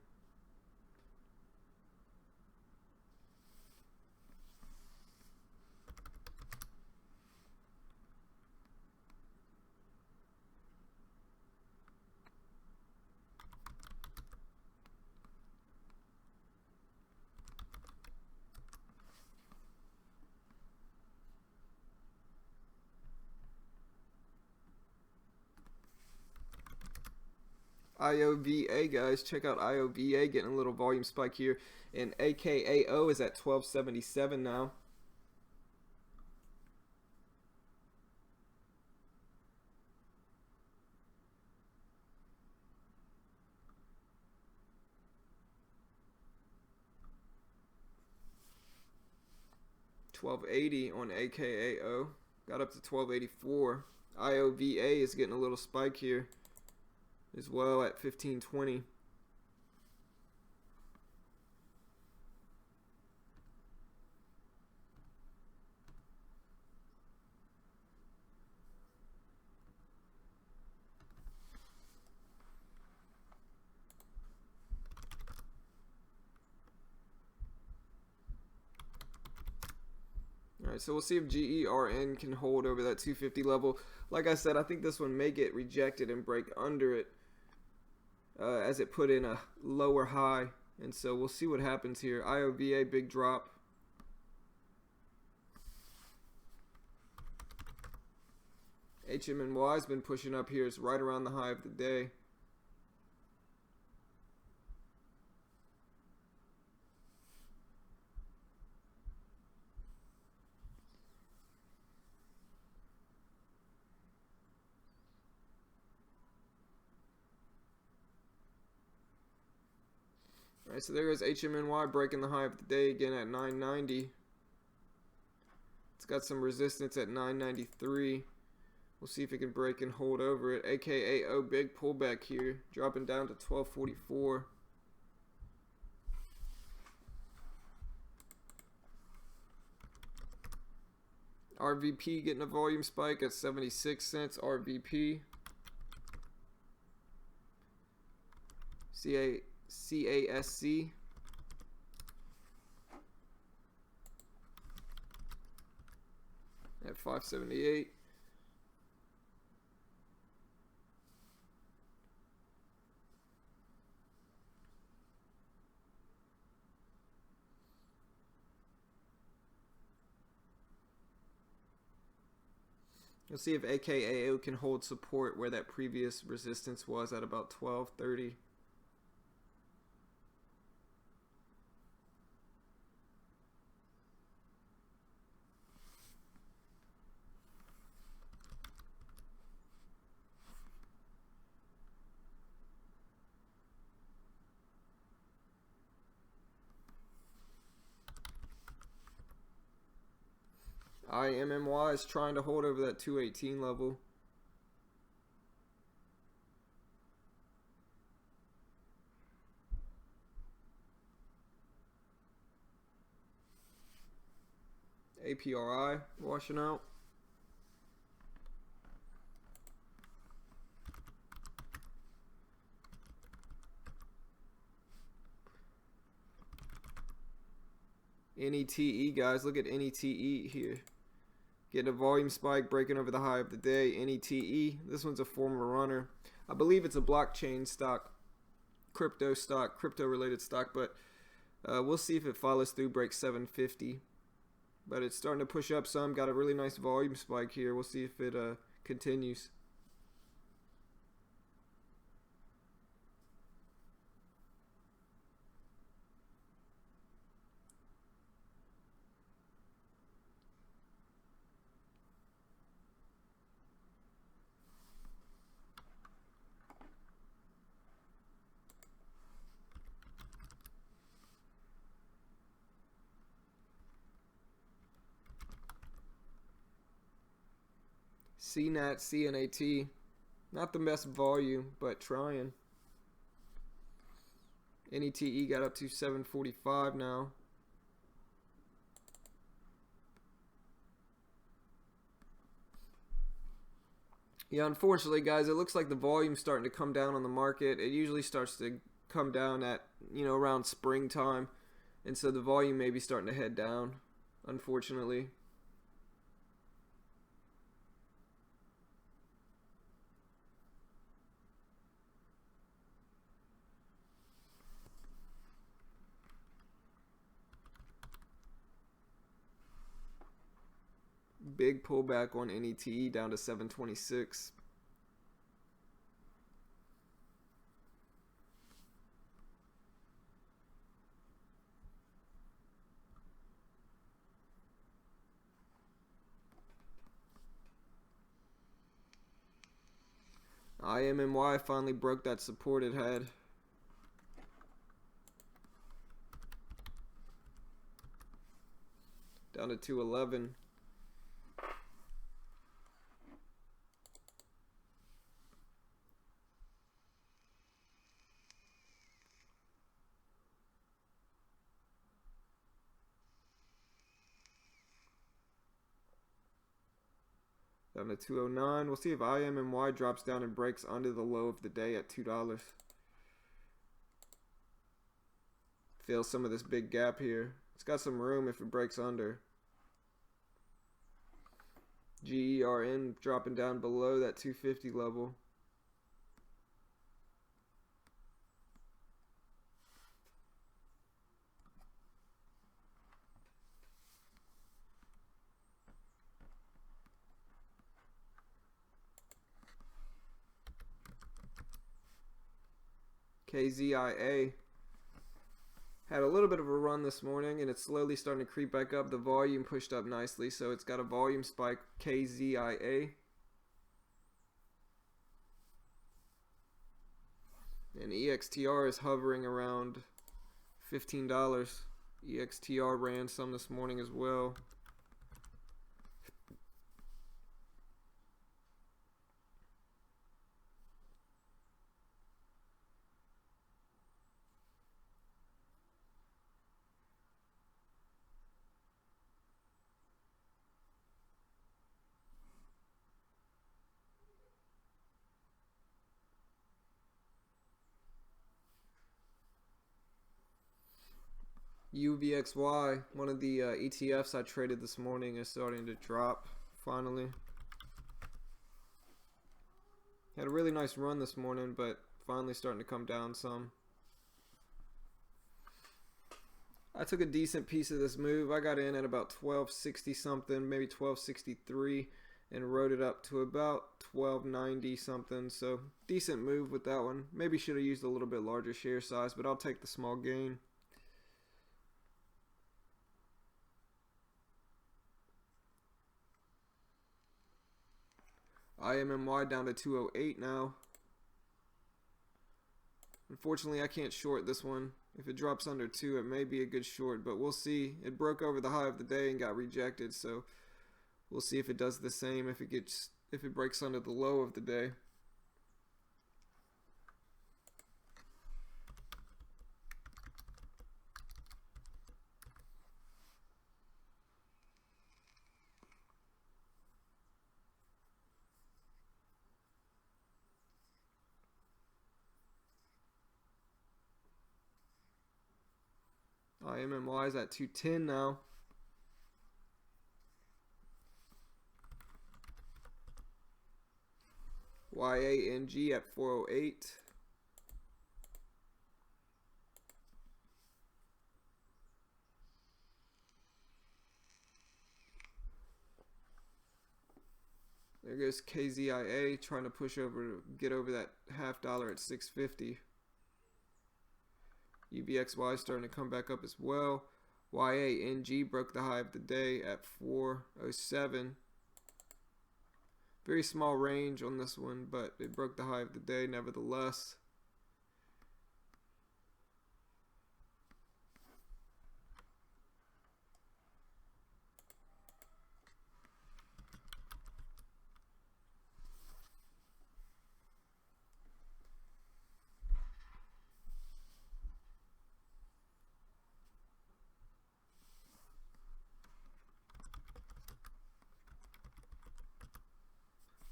IOVA, guys, check out IOVA getting a little volume spike here, and AKAO is at 12.77 now. $12.80 on AKAO, got up to $12.84. IOVA is getting a little spike here as well at 15.20. Alright, so we'll see if GERN can hold over that 250 level. Like I said, I think this one may get rejected and break under it as it put in a lower high. And so we'll see what happens here. IOVA, big drop. HMNY has been pushing up here. It's right around the high of the day. Alright, so there goes HMNY breaking the high of the day again at 990. It's got some resistance at 993. We'll see if it can break and hold over it. AKAO, big pullback here, dropping down to 1244. RVP getting a volume spike at 76 cents. RVP. CASC at 578. You'll see if AKAO can hold support where that previous resistance was at about 1230. IMMY is trying to hold over that 218 level. APRI washing out. NETE, guys, look at NETE here. Getting a volume spike, breaking over the high of the day. NETE. This one's a former runner. I believe it's a blockchain stock, crypto related stock, but we'll see if it follows through, breaks 750. But it's starting to push up some. Got a really nice volume spike here. We'll see if it continues. CNAT, CNAT. Not the best volume, but trying. NETE got up to 745 now. Yeah, unfortunately, guys, it looks like the volume's starting to come down on the market. It usually starts to come down at, around springtime. And so the volume may be starting to head down, unfortunately. Big pullback on NETE down to 726. IMMY finally broke that support it had. Down to 211. Down to 209. We'll see if IMMY drops down and breaks under the low of the day at $2. Feel some of this big gap here. It's got some room if it breaks under. GERN dropping down below that 250 level. KZIA had a little bit of a run this morning, and it's slowly starting to creep back up. The volume pushed up nicely, so it's got a volume spike. KZIA. And EXTR is hovering around $15. EXTR ran some this morning as well. UVXY, one of the ETFs I traded this morning, is starting to drop finally. Had a really nice run this morning, but finally starting to come down some. I took a decent piece of this move. I got in at about 1260 something, maybe 1263, and rode it up to about 1290 something. So decent move with that one. Maybe should have used a little bit larger share size, but I'll take the small gain. IMMY down to 208 now. Unfortunately, I can't short this one. If it drops under 2, it may be a good short, but we'll see. It broke over the high of the day and got rejected, so we'll see if it does the same if it breaks under the low of the day. IMMY is at 210 now. YANG at 408. There goes KZIA trying to push over, get over that $0.5 at 650. UVXY starting to come back up as well. YANG broke the high of the day at 407. Very small range on this one, but it broke the high of the day nevertheless.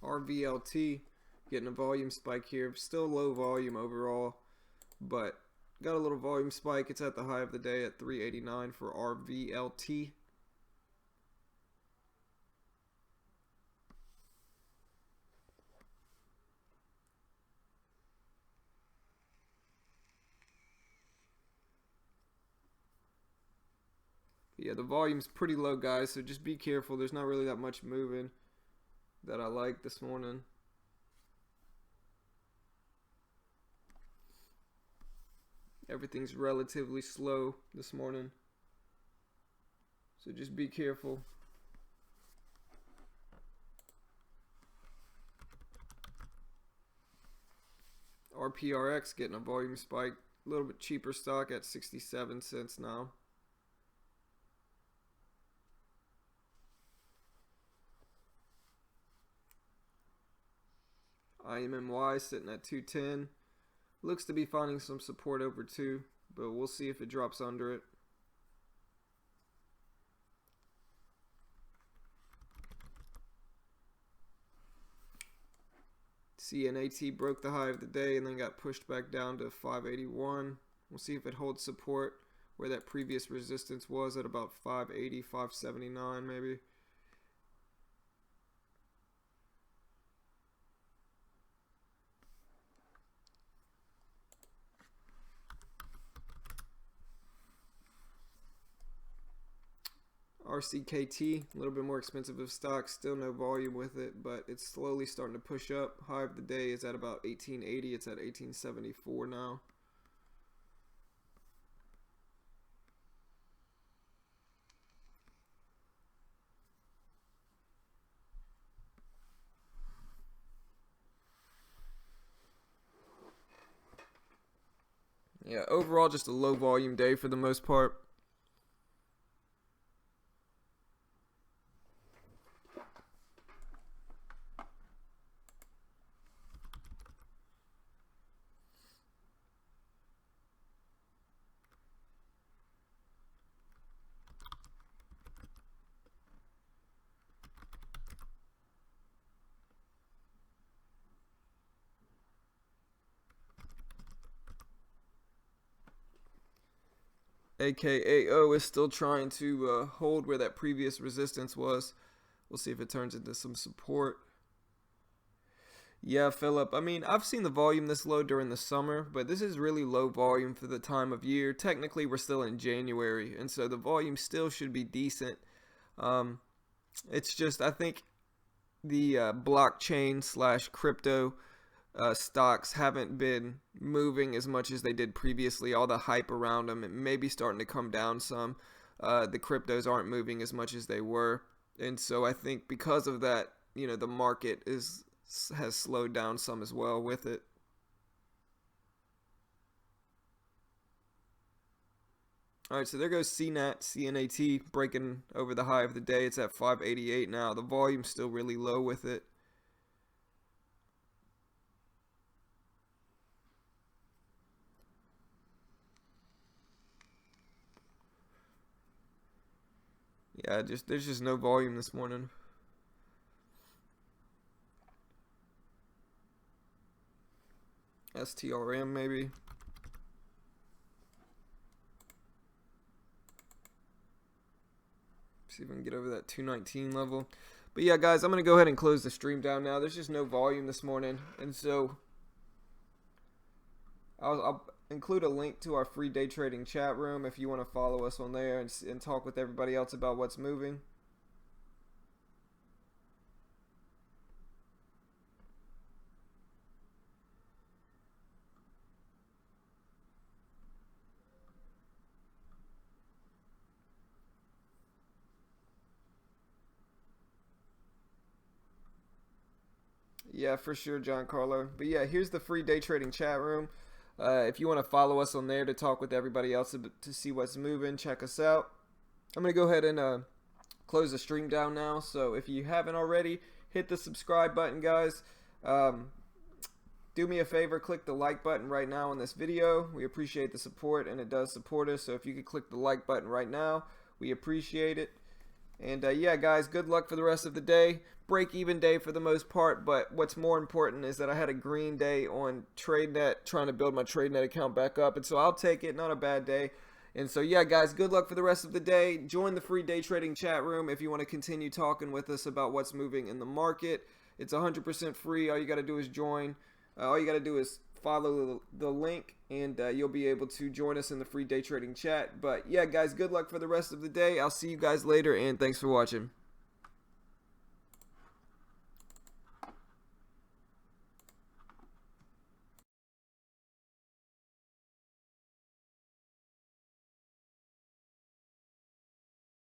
RVLT getting a volume spike here. Still low volume overall, but got a little volume spike. It's at the high of the day at 389 for RVLT. Yeah, the volume's pretty low, guys, so just be careful. There's not really that much moving that I like this morning. Everything's relatively slow this morning, so just be careful. RPRX getting a volume spike. A little bit cheaper stock at 67 cents now. IMMY sitting at 210. Looks to be finding some support over 2, but we'll see if it drops under it. CNAT broke the high of the day and then got pushed back down to 581. We'll see if it holds support where that previous resistance was at about 580, 579 maybe. RCKT, a little bit more expensive of stock, still no volume with it, but it's slowly starting to push up. High of the day is at about 1880, it's at 1874 now. Yeah, overall just a low volume day for the most part. AKAO is still trying to hold where that previous resistance was. We'll see if it turns into some support. Yeah, Philip, I mean, I've seen the volume this low during the summer, but this is really low volume for the time of year. Technically, we're still in January, and so the volume still should be decent. It's just, I think the blockchain / crypto stocks haven't been moving as much as they did previously. All the hype around them, it may be starting to come down some. The cryptos aren't moving as much as they were, and so I think because of that, you know, the market has slowed down some as well with it. All right, so there goes CNAT breaking over the high of the day. It's at 588 now. The volume's still really low with it. Yeah, there's just no volume this morning. STRM maybe. See if we can get over that 219 level. But yeah, guys, I'm going to go ahead and close the stream down now. There's just no volume this morning. And so I'll include a link to our free day trading chat room if you want to follow us on there and talk with everybody else about what's moving. Yeah, for sure, John Carlo. But yeah, here's the free day trading chat room. If you want to follow us on there to talk with everybody else to see what's moving, check us out. I'm going to go ahead and close the stream down now. So if you haven't already, hit the subscribe button, guys. Do me a favor, click the like button right now on this video. We appreciate the support, and it does support us. So if you could click the like button right now, we appreciate it. And yeah, guys, good luck for the rest of the day. Break-even day for the most part, but what's more important is that I had a green day on TradeNet, trying to build my TradeNet account back up, and so I'll take it. Not a bad day. And so yeah, guys, good luck for the rest of the day. Join the free day trading chat room if you want to continue talking with us about what's moving in the market. It's 100% free. All you got to do is join. All you got to do is follow the link, and you'll be able to join us in the free day trading chat. But yeah, guys, good luck for the rest of the day. I'll see you guys later, and thanks for watching.